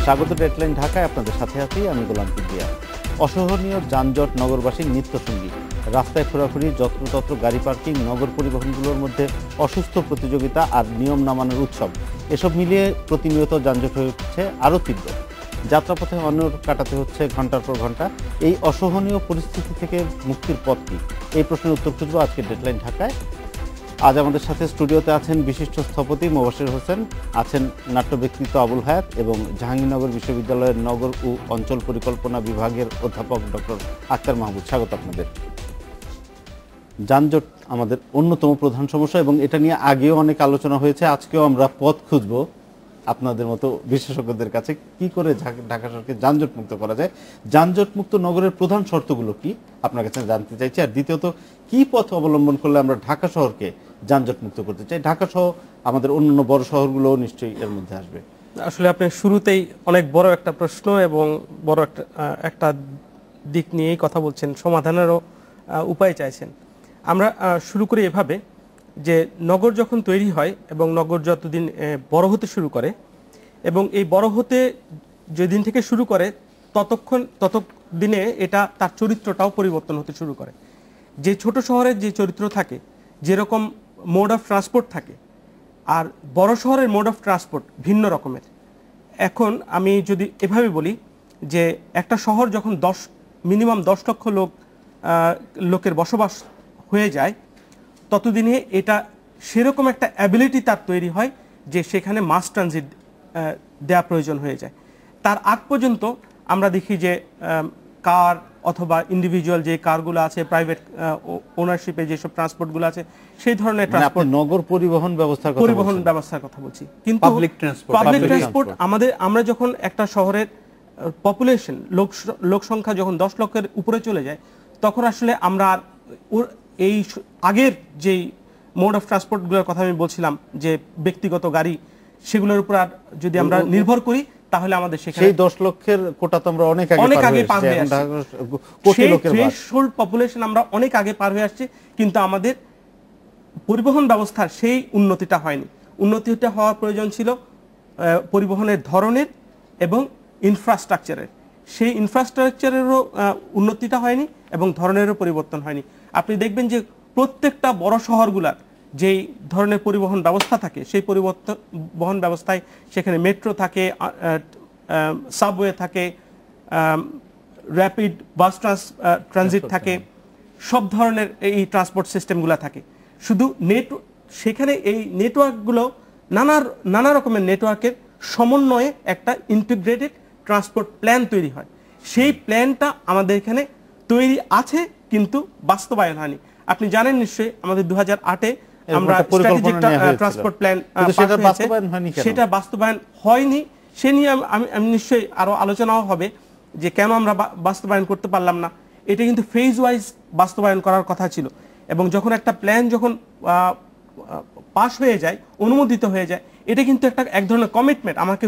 স্বাগত ডেডলাইন ঢাকায়, আপনাদের সাথে আছি আমি গোলাম কিবরিয়া। অসহনীয় যানজট নগরবাসীর নিত্যসঙ্গী। রাস্তায় ঘোরাঘুরি, যত্রতত্র গাড়ি পার্কিং, নগর পরিবহনগুলোর মধ্যে অসুস্থ প্রতিযোগিতা আর নিয়ম না মানার উৎসব, এসব মিলিয়ে প্রতিনিয়ত যানজট হয়ে উঠছে আরও তীব্র। যাত্রাপথে অনড় কাটাতে হচ্ছে ঘন্টার পর ঘন্টা। এই অসহনীয় পরিস্থিতি থেকে মুক্তির পথ কী, এই প্রশ্নের উত্তর খুঁজব আজকে ডেডলাইন ঢাকায়। আজ আমাদের সাথে স্টুডিওতে আছেন বিশিষ্ট স্থপতি মোবাশ্বের হোসেন, আছেন নাট্য ব্যক্তিত্ব আবুল হায়াত এবং জাহাঙ্গীরনগর বিশ্ববিদ্যালয়ের নগর ও অঞ্চল পরিকল্পনা বিভাগের অধ্যাপক ডক্টর আক্তার মাহমুদ। স্বাগত আপনাদের। যানজট আমাদের অন্যতম প্রধান সমস্যা এবং এটা নিয়ে আগেও অনেক আলোচনা হয়েছে। আজকেও আমরা পথ খুঁজব আপনাদের মতো বিশেষজ্ঞদের কাছে, কি করে ঢাকা শহরকে যানজট মুক্ত করা যায়। যানজট মুক্ত নগরের প্রধান শর্তগুলো কি আপনার কাছে জানতে চাইছি, আর দ্বিতীয়ত কি পথ অবলম্বন করলে আমরা ঢাকা শহরকে যানজট মুক্ত করতে চাই। ঢাকা সহ আমাদের অন্যান্য বড় শহরগুলোও নিশ্চয়ই এর মধ্যে আসবে। আসলে আপনি শুরুতেই অনেক বড় একটা প্রশ্ন এবং বড় একটা দিক নিয়েই কথা বলছেন, সমাধানেরও উপায় চাইছেন। আমরা শুরু করি এভাবে যে নগর যখন তৈরি হয় এবং নগর যতদিন বড় হতে শুরু করে এবং এই বড় হতে যেদিন থেকে শুরু করে ততদিনে এটা তার চরিত্রটাও পরিবর্তন হতে শুরু করে। যে ছোট শহরের যে চরিত্র থাকে, যেরকম মোড অফ ট্রান্সপোর্ট থাকে, আর বড় শহরের মোড অফ ট্রান্সপোর্ট ভিন্ন রকমের। এখন আমি যদি এভাবে বলি যে একটা শহর যখন মিনিমাম 10 লক্ষ লোকের বসবাস হয়ে যায়, ততদিনে এটা সেরকম একটা অ্যাবিলিটি তার তৈরি হয় যে সেখানে মাস ট্রানজিট দেওয়া প্রয়োজন হয়ে যায়। তার আগ পর্যন্ত আমরা দেখি যে কার অথবা ইন্ডিভিজুয়াল যে কারগুলো আছে, প্রাইভেট ওনারশিপে যেসব ট্রান্সপোর্টগুলো আছে, সেই ধরনের ট্রান্সপোর্ট, নগর পরিবহন ব্যবস্থার কথা বলছি। কিন্তু পাবলিক ট্রান্সপোর্ট আমরা যখন একটা শহরের পপুলেশন লোক সংখ্যা যখন 10 লক্ষের উপরে চলে যায়, তখন আসলে আমরা এই আগের যেই মোড অফ ট্রান্সপোর্টগুলোর কথা আমি বলছিলাম যে ব্যক্তিগত গাড়ি, সেগুলোর উপর আর যদি আমরা নির্ভর করি, তাহলে আমাদের সেখানে 10 লক্ষের কোটা তো আমরা অনেক আগে পার হয়ে আসছি, কোটি লোকের থ্রেশহোল্ড পপুলেশন আমরা অনেক আগে পার হয়ে আসছি। কিন্তু আমাদের পরিবহন ব্যবস্থার সেই উন্নতিটা হয়নি। উন্নতিটা হওয়ার প্রয়োজন ছিল পরিবহনের ধরনের এবং ইনফ্রাস্ট্রাকচারের। সেই ইনফ্রাস্ট্রাকচারেরও উন্নতিটা হয়নি এবং ধরনেরও পরিবর্তন হয়নি। আপনি দেখবেন যে প্রত্যেকটা বড় শহরগুলার যেই ধরনের পরিবহন ব্যবস্থা থাকে, সেই পরিবহন ব্যবস্থায় সেখানে মেট্রো থাকে, সাবওয়ে থাকে, র্যাপিড বাস ট্রানজিট থাকে, সব ধরনের এই ট্রান্সপোর্ট সিস্টেমগুলো থাকে। শুধু সেখানে এই নেটওয়ার্কগুলো নানা রকমের নেটওয়ার্কের সমন্বয়ে একটা ইন্টিগ্রেটেড ট্রান্সপোর্ট প্ল্যান তৈরি হয়। সেই প্ল্যানটা আমাদের এখানে তৈরি আছে কিন্তু বাস্তবায়ন হয়নি। আপনি জানেন নিশ্চয়ই আমাদের 2008-এ আমরা স্ট্র্যাটেজিক ট্রান্সপোর্ট প্ল্যান, সেটা বাস্তবায়ন হয়নি। সে নিয়ে আমি নিশ্চয়ই আরো আলোচনাও হবে যে কেন আমরা বাস্তবায়ন করতে পারলাম না। এটা কিন্তু ফেজ ওয়াইজ বাস্তবায়ন করার কথা ছিল এবং যখন একটা প্ল্যান যখন পাস হয়ে যায়, অনুমোদিত হয়ে যায়, এটা কিন্তু এক ধরনের কমিটমেন্ট, আমাকে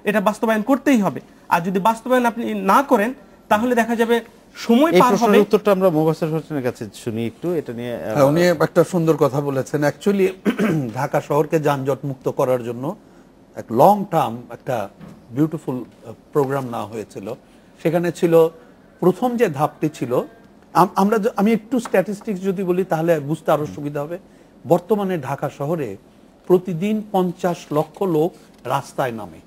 এটা বাস্তবায়ন করতেই হবে। আর যদি বাস্তবায়ন আপনি না করেন, তাহলে দেখা যাবে সময় পার হবে। উত্তরটা আমরা মোবাশ্বের হোসেনের কাছে শুনি একটু এটা নিয়ে। উনি একটা সুন্দর কথা বলেছেন। অ্যাকচুয়ালি ঢাকা শহরকে যানজট মুক্ত করার জন্য এক লং টার্ম একটা বিউটিফুল প্রোগ্রাম নেওয়া হয়েছিল। সেখানে ছিল প্রথম যে ধাপটি ছিল, আমি একটু স্ট্যাটিস্টিক্স যদি বলি তাহলে বুঝতে আরো সুবিধা হবে। বর্তমানে ঢাকা শহরে প্রতিদিন 50 লক্ষ লোক রাস্তায় নামে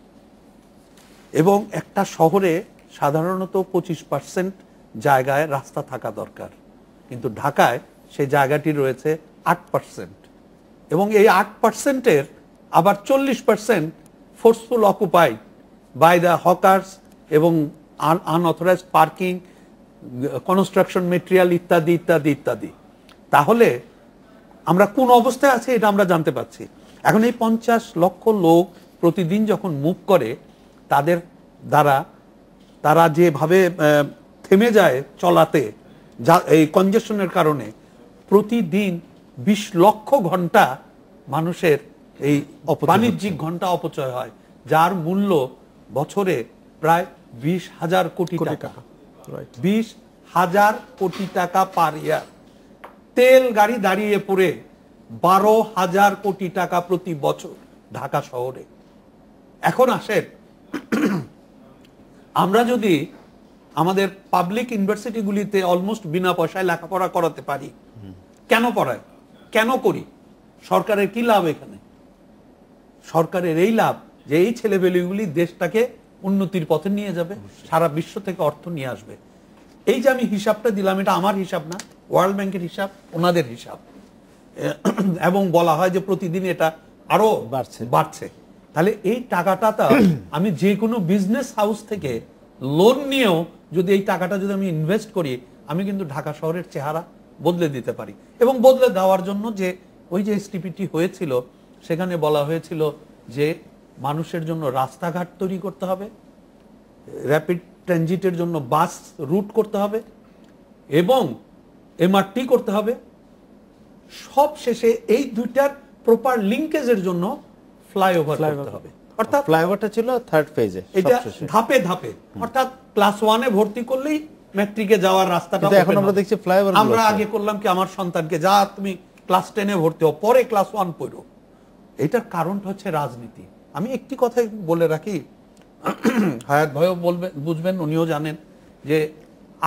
এবং একটা শহরে সাধারণত 25% জায়গায় রাস্তা থাকা দরকার, কিন্তু ঢাকায় সেই জায়গাটি রয়েছে 8% এবং এই 8%-এর আবার 40% forceful occupied by the hawkers এবং আনঅথরাইজড পার্কিং, কনস্ট্রাকশন মেটেরিয়াল ইত্যাদি ইত্যাদি ইত্যাদি। তাহলে আমরা কোন অবস্থায় আছি এটা আমরা জানতে পারছি। এখন এই 50 লক্ষ লোক প্রতিদিন যখন মুভ করে, তাদের দ্বারা তারা যেভাবে থেমে যায় চলাতে, এই কনজেশনের কারণে প্রতিদিন 20 লক্ষ ঘন্টা মানুষের এই বাণিজ্যিক ঘন্টা অপচয় হয়, যার মূল্য বছরে প্রায় 20,000 কোটি টাকা। 20,000 কোটি টাকা পার ইয়ার। তেল গাড়ি দাঁড়িয়ে পড়ে 12,000 কোটি টাকা প্রতি বছর ঢাকা শহরে। এখন আসেন আমরা যদি আমাদের পাবলিক ইউনিভার্সিটিগুলিতে অলমোস্ট বিনা পয়সায় লেখাপড়া করাতে পারি, কেন পড়ায়, কেন করি, সরকারের কি লাভ এখানে? সরকারের এই লাভ যে এই ছেলেবেলেগুলি দেশটাকে উন্নতির পথে নিয়ে যাবে, সারা বিশ্ব থেকে অর্থ নিয়ে আসবে। এই যে আমি হিসাবটা দিলাম, এটা আমার হিসাব না, ওয়ার্ল্ড ব্যাংকের হিসাব, ওনাদের হিসাব, এবং বলা হয় যে প্রতিদিন এটা আরো বাড়ছে। তাহলে এই টাকাটা আমি যে কোনো বিজনেস হাউস থেকে লোন নিয়েও যদি এই টাকাটা যদি আমি ইনভেস্ট করি, আমি কিন্তু ঢাকা শহরের চেহারা বদলে দিতে পারি। এবং বদলে দেওয়ার জন্য যে ওই যে এসটিপিটি হয়েছিল, সেখানে বলা হয়েছিল যে মানুষের জন্য রাস্তাঘাট তৈরি করতে হবে, র্যাপিড ট্রানজিটের জন্য বাস রুট করতে হবে, এবং এমআরটি করতে হবে। সব শেষে এই দুইটার প্রপার লিঙ্কেজের জন্য ফ্লাইওভার করতে হবে। অর্থাৎ ফ্লাইওভারটা ছিল থার্ড ফেজে, এটা ধাপে ধাপে, অর্থাৎ ক্লাস 1-এ ভর্তি করলেই ম্যাট্রিকে যাওয়ার রাস্তাটা। এখন আমরা দেখছি ফ্লাইওভার আমরা আগে করলাম কি, আমার সন্তানকে যা তুমি ক্লাস 10-এ ভর্তি হও, পরে ক্লাস 1 পড়ো। এটার কারণটা হচ্ছে রাজনীতি। আমি একটি কথাই বলে রাখি, হায়াত ভাইও বলবেন, বুঝবেন, উনিও জানেন যে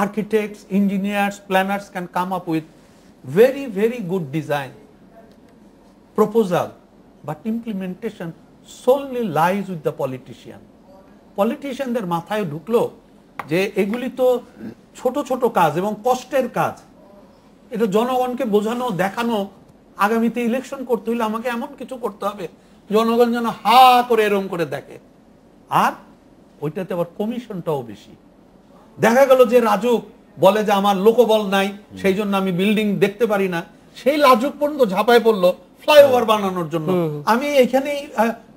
architects, engineers, planners can come up with very very good design proposal, but implementation solely lies with the politicianদের মাথায় ঢুকলো যে এগুলি তো ছোট ছোট কাজ এবং কষ্টের কাজ, এটা জনগণকে বোঝানো, দেখানো, আগামীতে ইলেকশন করতে হলে আমাকে এমন কিছু করতে হবে জনগণ যেন হা করে এরকম করে দেখে। আর ওইটাতে আবার কমিশনটাও বেশি। দেখা গেল যে রাজুক বলে যে আমার লোকবল নাই, সেই জন্য আমি বিল্ডিং দেখতে পারি না, সেই লাজুক পর্যন্ত ঝাঁপায় পড়লো ফ্লাইওভার বানানোর জন্য। আমি এখানেই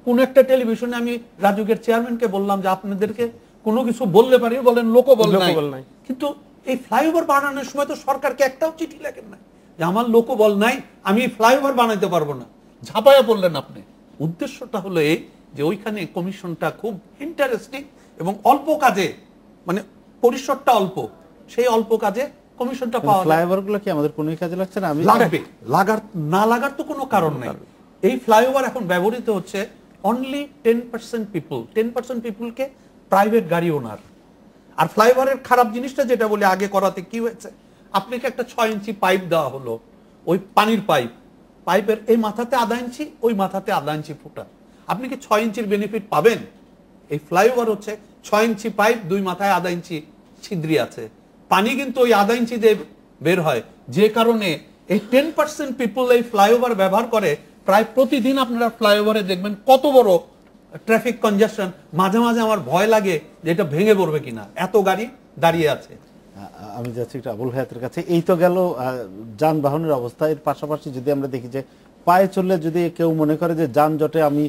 কোন একটা টেলিভিশনে আমি রাজুকের চেয়ারম্যানকে বললাম যে আপনাদেরকে কোনো কিছু বললে পারি, বলেন লোকবল নাই। কিন্তু এই ফ্লাইওভার বানানোর সময় তো সরকারকে একটাও চিঠি লেখেন না যে আমার লোকবল নাই, আমি ফ্লাইওভার বানাইতে পারবো না, ঝাঁপায়া পড়লেন আপনি। উদ্দেশ্যটা হলো এই যে ওইখানে কমিশনটা খুব ইন্টারেস্টিং এবং অল্প কাজে, মানে পরিসরটা অল্প, সেই অল্প কাজে কমিশনটা পাওয়া যায়। ফ্লাইওভারগুলো কি আমাদের কোনো কাজে লাগছে না? লাগবে, লাগার তো কোনো কারণ নেই। এই ফ্লাইওভার এখন ব্যবহৃত হচ্ছে অনলি 10% পিপল, 10% পিপলকে প্রাইভেট গাড়ি ওনার। আর ফ্লাইওভারের খারাপ জিনিসটা যেটা বলি, আগে করাতে কি হয়েছে, আপনাকে একটা 6 ইঞ্চি পাইপ দেওয়া হলো, ওই পানির পাইপের এই মাথাতে আধা ইঞ্চি, ওই মাথাতে আধা ইঞ্চি ফুটা, আপনি কি 6 ইঞ্চির বেনিফিট পাবেন? এই ফ্লাইওভার হচ্ছে 6 ইঞ্চি পাইপ, দুই মাথায় আধা ইঞ্চি ছিদ্রি আছে, পানি কিন্তু ওই আধা ইঞ্চি দিয়ে বের হয়, যে কারণে এই 10% পিপল এই ফ্লাইওভার ব্যবহার করে। প্রায় প্রতিদিন আপনারা ফ্লাইওভারে দেখবেন কত বড় ট্রাফিক কনজেশন, মাঝে মাঝে আমার ভয় লাগে যে এটা ভেঙে পড়বে কিনা, এত গাড়ি দাঁড়িয়ে আছে। আমি যাচ্ছি একটু আবুল হায়াতের কাছে। এই তো গেল যানবাহনের অবস্থা, এর পাশাপাশি যদি আমরা দেখি যে পায়ে চললে যদি কেউ মনে করে যে যানজটে আমি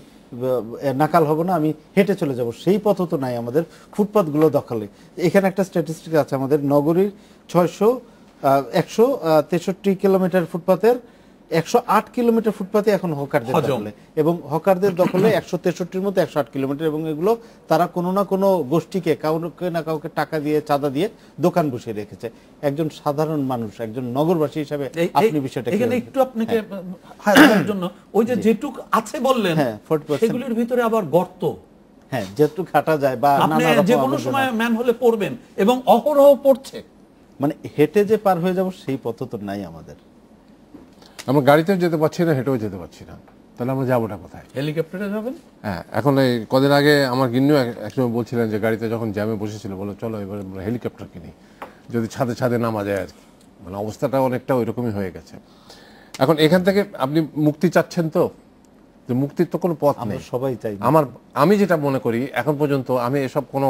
নাকাল হব না, আমি হেঁটে চলে যাব, সেই পথ তো নাই আমাদের, ফুটপাথগুলো দখলে। এখানে একটা স্ট্যাটিস্টিক আছে আমাদের নগরীর 163 কিলোমিটার ফুটপাথের 108 কিলোমিটার ফুটপাথে এখন হকারদের দখলে, এবং হকারদের দখলে 163-র মধ্যে 108 কিলোমিটার, এবং এগুলো তারা কোনো না কোনো গোষ্ঠীকে, কাউকে না কাউকে টাকা দিয়ে, চাঁদা দিয়ে দোকান বসিয়ে রেখেছে। একজন সাধারণ মানুষ, একজন নগরবাসী হিসাবে আপনি বিষয়টা এখানে একটু আপনাকে হায়াতের জন্য ওই যে যেটুক আছে বললেন, সেগুলোর ভিতরে আবার গর্ত, হ্যাঁ যেটুক হাঁটা যায় বা আপনি যে কোনো সময় ম্যান হলে পড়বেন, এবং অহরহ পড়ছে, মানে হেঁটে যে পার হয়ে যাব সেই পথ তো নাই আমাদের। আমরা গাড়িতেও যেতে পারছি না, হেঁটেও যেতে পারছি না, তাহলে আমরা যাবোটা কোথায়? হেলিকপ্টারে যাবেন? হ্যাঁ, এখন এই কদিন আগে আমার গিন্নিও একসময় বলছিলেন যে গাড়িতে যখন জ্যামে বসেছিল, বলো চলো এবার আমরা হেলিকপ্টার কিনি, যদি ছাদে ছাদে নামা যায় আর কি। মানে অবস্থাটা অনেকটা ওইরকমই হয়ে গেছে। এখন এখান থেকে আপনি মুক্তি চাচ্ছেন তো, যে মুক্তির তো কোনো পথ নেই, সবাই চাই। আমি যেটা মনে করি, এখন পর্যন্ত আমি এসব কোনো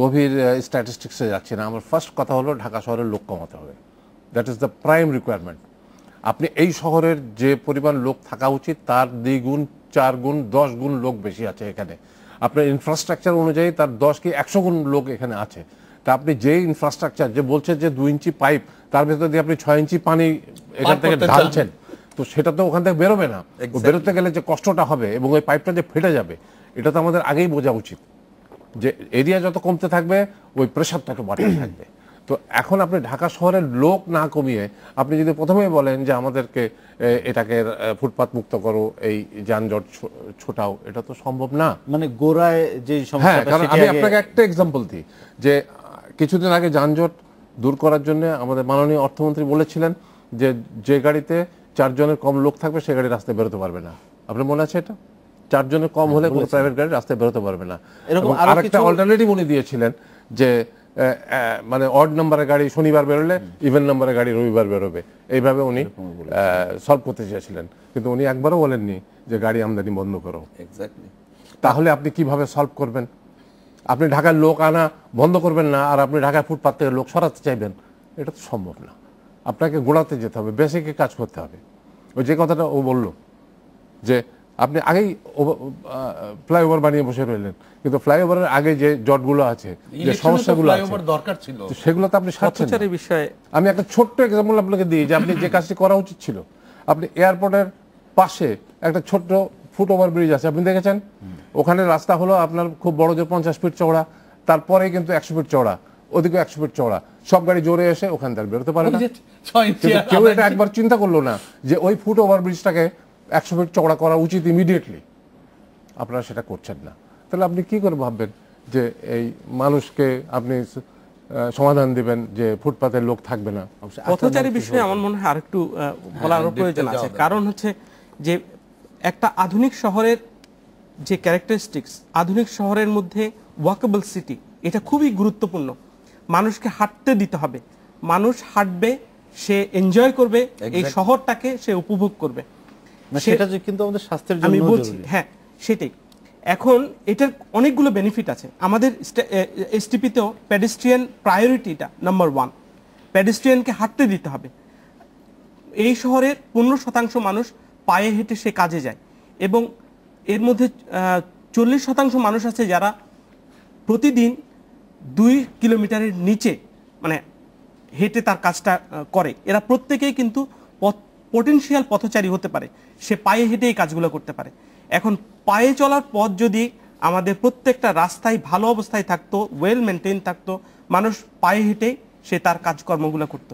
গভীর স্ট্যাটিস্টিক্সে যাচ্ছি না। আমার ফার্স্ট কথা হলো ঢাকা শহরের লোক কমাতে হবে, that is the prime requirement. আপনি এই শহরের যে পরিমাণ লোক থাকা উচিত তার 2 গুণ 4 গুণ 10 গুণ লোক বেশি আছে এখানে। আপনার ইনফ্রাস্ট্রাকচার অনুযায়ী তার 10 কি 100 গুণ লোক এখানে আছে। তা আপনি যে ইনফ্রাস্ট্রাকচার, যে বলছেন যে 2 ইঞ্চি পাইপ, তার ভেতর দিয়ে আপনি 6 ইঞ্চি পানি এখান থেকে ঢালছেন, তো সেটা তো ওখান থেকে বেরোবে না। বেরোতে গেলে যে কষ্টটা হবে এবং ওই পাইপটা যে ফেটে যাবে, এটা তো আমাদের আগেই বোঝা উচিত। যে এরিয়া যত কমতে থাকবে ওই প্রেশারটা একটু বাড়তে থাকবে। তো এখন আপনি ঢাকা শহরের লোক না কমিয়ে আপনি যদি প্রথমেই বলেন যে আমাদেরকে এটাকে ফুটপাত মুক্ত করো, এই যানজট ছোটাও, এটা তো সম্ভব না। মানে গোড়ায় যে হ্যাঁ, সমস্যাটা কারণ সেটি আমি আগে- আপনাকে একটা এক্সাম্পল দিই যে কিছুদিন আগে যানজট দূর করার জন্য আমাদের মাননীয় অর্থমন্ত্রী বলেছিলেন যে যে গাড়িতে 4 জনের কম লোক থাকবে সে গাড়ি রাস্তায় বেরোতে পারবে না। আপনার মনে আছে এটা? 4 জনের কম হলে কোনো প্রাইভেট গাড়ি রাস্তায় বেরোতে পারবে না। এরকম এবং আরো আরেকটা কিছু- অল্টারনেটিভ উনি দিয়েছিলেন যে মানে অড নাম্বারের গাড়ি শনিবার বেরোলে ইভেন নাম্বারের গাড়ি রবিবার বেরোবে, এইভাবে উনি সলভ করতে চেয়েছিলেন। কিন্তু উনি একবারও বলেননি যে গাড়ি আমদানি বন্ধ করো। এক্স্যাক্টলি। তাহলে আপনি কিভাবে সলভ করবেন? আপনি ঢাকার লোক আনা বন্ধ করবেন না আর আপনি ঢাকার ফুটপাত থেকে লোক সরাতে চাইবেন, এটা তো সম্ভব না। আপনাকে গোড়াতে যেতে হবে, বেসিকে কাজ করতে হবে। ওই যে কথাটা ও বলল যে আপনি আগেই ফ্লাইওভার বানিয়ে বসে রইলেন, কিন্তু ফ্লাইওভারের আগে যে জটগুলো আছে, যে সমস্যাগুলো আছে, দরকার ছিল, তো সেগুলো তো আপনি সারছেন না। পথচারী বিষয়ে আমি একটা ছোট্ট এক্সাম্পল আপনাকে দিই যে আপনি যে কাজটি করা উচিত ছিল। আপনি এয়ারপোর্টের পাশে একটা ছোট্ট ফুট ওভার ব্রিজ আছে, আপনি দেখেছেন? ওখানে রাস্তা হলো আপনার খুব বড়, যে 50 ফিট চওড়া, তারপরে কিন্তু 100 ফিট চওড়া, ওদিকে 100 ফিট চওড়া, সব গাড়ি জোরে এসে ওখান থেকে বেরোতে পারে না। কিন্তু কেউ এটা একবার চিন্তা করলো না যে ওই ফুট ওভার ব্রিজটাকে 100 ফিট চওড়া করা উচিত ইমিডিয়েটলি। আপনারা সেটা করছেন না। তাহলে আপনি কি করে ভাববেন যে এই মানুষকে আপনি সমাধান দিবেন যে ফুটপাতের লোক থাকবে না? পথচারী বিষয়ে আমার মনে হয় আরেকটু বলার প্রয়োজন আছে। কারণ হচ্ছে যে একটা আধুনিক শহরের যে ক্যারেক্টারিস্টিক্স, আধুনিক শহরের মধ্যে ওয়াকেবল সিটি, এটা খুবই গুরুত্বপূর্ণ। মানুষকে হাঁটতে দিতে হবে, মানুষ হাঁটবে, সে এনজয় করবে, এই শহরটাকে সে উপভোগ করবে। না, সেটা যে কিন্তু আমাদের স্বাস্থ্যের জন্য আমি বলছি, হ্যাঁ সেটাই। এখন এটার অনেকগুলো বেনিফিট আছে। আমাদের এসটিপিতেও পেডেস্ট্রিয়ান প্রায়োরিটিটা নাম্বার 1, পেডেস্ট্রিয়ানকে হাঁটতে দিতে হবে। এই শহরের 15% মানুষ পায়ে হেঁটে সে কাজে যায়, এবং এর মধ্যে 40% মানুষ আছে যারা প্রতিদিন 2 কিলোমিটারের নিচে মানে হেঁটে তার কাজটা করে। এরা প্রত্যেকেই কিন্তু পটেনশিয়াল পথচারী হতে পারে, সে পায়ে হেঁটে এই কাজগুলো করতে পারে। এখন পায়ে চলার পথ যদি আমাদের প্রত্যেকটা রাস্তায় ভালো অবস্থায় থাকতো, ওয়েল মেনটেন থাকতো, মানুষ পায়ে হেঁটে সে তার কাজকর্মগুলো করতো,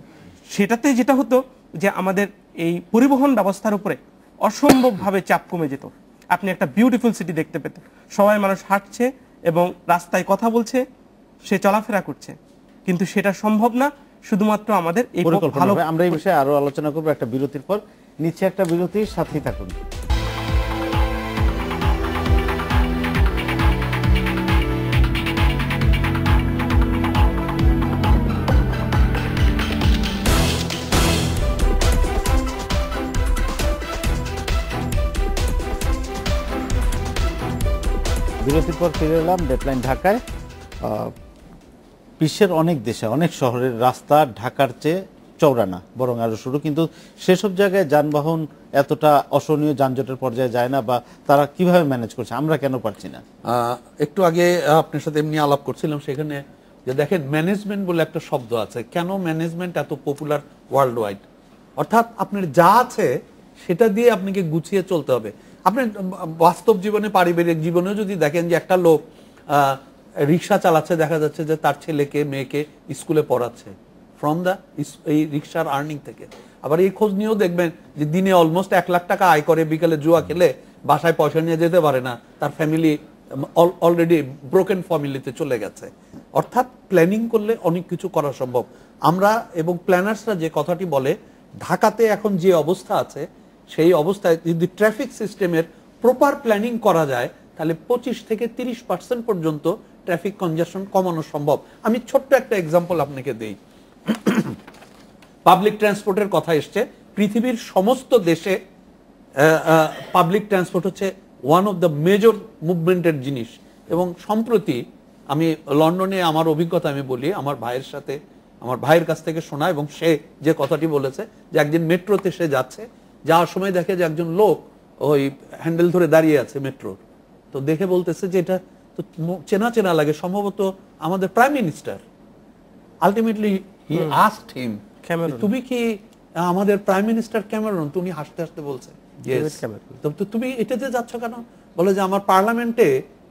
সেটাতে যেটা হতো যে আমাদের এই পরিবহন ব্যবস্থার উপরে অসম্ভবভাবে চাপ কমে যেত। আপনি একটা বিউটিফুল সিটি দেখতে পেতেন, সবাই মানুষ হাঁটছে এবং রাস্তায় কথা বলছে, সে চলাফেরা করছে। কিন্তু সেটা সম্ভব না শুধুমাত্র আমাদের এই পরিকল্পনা ভালো। হবে। আমরা এই বিষয়ে আরো আলোচনা করব একটা বিরতির পর। নিচে একটা বিরতির সাথেই থাকুন। বিরতির পর ফিরে এলাম ডেডলাইন ঢাকায়। বিশ্বের অনেক দেশে, অনেক শহরের রাস্তা ঢাকার চেয়ে চওড়া না, বরং আরো সরু, কিন্তু সেসব জায়গায় যানবাহন এতটা অসহনীয় যানজটের পর্যায়ে যায় না, বা তারা কিভাবে ম্যানেজ করছে, আমরা কেন পারছি না? একটু আগে আপনার সাথে এমনি আলাপ করছিলাম, সেখানে যে দেখেন ম্যানেজমেন্ট বলে একটা শব্দ আছে। কেন ম্যানেজমেন্ট এত পপুলার ওয়ার্ল্ড ওয়াইড? অর্থাৎ আপনার যা আছে সেটা দিয়ে আপনাকে গুছিয়ে চলতে হবে। আপনি বাস্তব জীবনে, পারিবারিক জীবনেও যদি দেখেন যে একটা লোক রিক্সা চালাচ্ছে, দেখা যাচ্ছে যে তার ছেলেকে মেয়েকে স্কুলে পড়াচ্ছে ফ্রম দ্য এই রিক্সার আর্নিং থেকে। আবার এই খোঁজ নিয়েও দেখবেন যে দিনে অলমোস্ট 1 লাখ টাকা আয় করে, বিকালে জুয়া খেলে বাসায় পয়সা নিয়ে যেতে পারে না, তার ফ্যামিলি অলরেডি ব্রোকেন ফ্যামিলিতে চলে গেছে। অর্থাৎ প্ল্যানিং করলে অনেক কিছু করা সম্ভব। আমরা এবং প্ল্যানার্সরা যে কথাটি বলে, ঢাকাতে এখন যে অবস্থা আছে সেই অবস্থায় যদি ট্রাফিক সিস্টেমের প্রপার প্ল্যানিং করা যায়, তাহলে 25 থেকে 30% পর্যন্ত ট্রাফিক কনজেশন কমানো সম্ভব। আমি ছোট্ট একটা এক্সাম্পল আপনাকে দেই। পাবলিক ট্রান্সপোর্টের কথা এসছে, পৃথিবীর সমস্ত দেশে পাবলিক ট্রান্সপোর্ট হচ্ছে ওয়ান অফ দ্য মেজর মুভমেন্টের জিনিস। এবং সম্প্রতি আমি লন্ডনে আমার অভিজ্ঞতা আমি বলি, আমার ভাইয়ের সাথে, আমার ভাইয়ের কাছ থেকে শোনা, এবং সে যে কথাটি বলেছে যে একদিন মেট্রোতে সে যাচ্ছে, যাওয়ার সময় দেখে যে একজন লোক ওই হ্যান্ডেল ধরে দাঁড়িয়ে আছে মেট্রোর। তো দেখে বলতেছে যে এটা তো চেনা চেনা লাগে, সম্ভবত আমাদের prime minister. Ultimately he asked হিম, তুমি কি আমাদের প্রাইম মিনিস্টার ক্যামেরন? তুমি হাসতে হাসতে বলছে তো তুমি এটাতে যাচ্ছ কেন? বলে যে আমার পার্লামেন্টে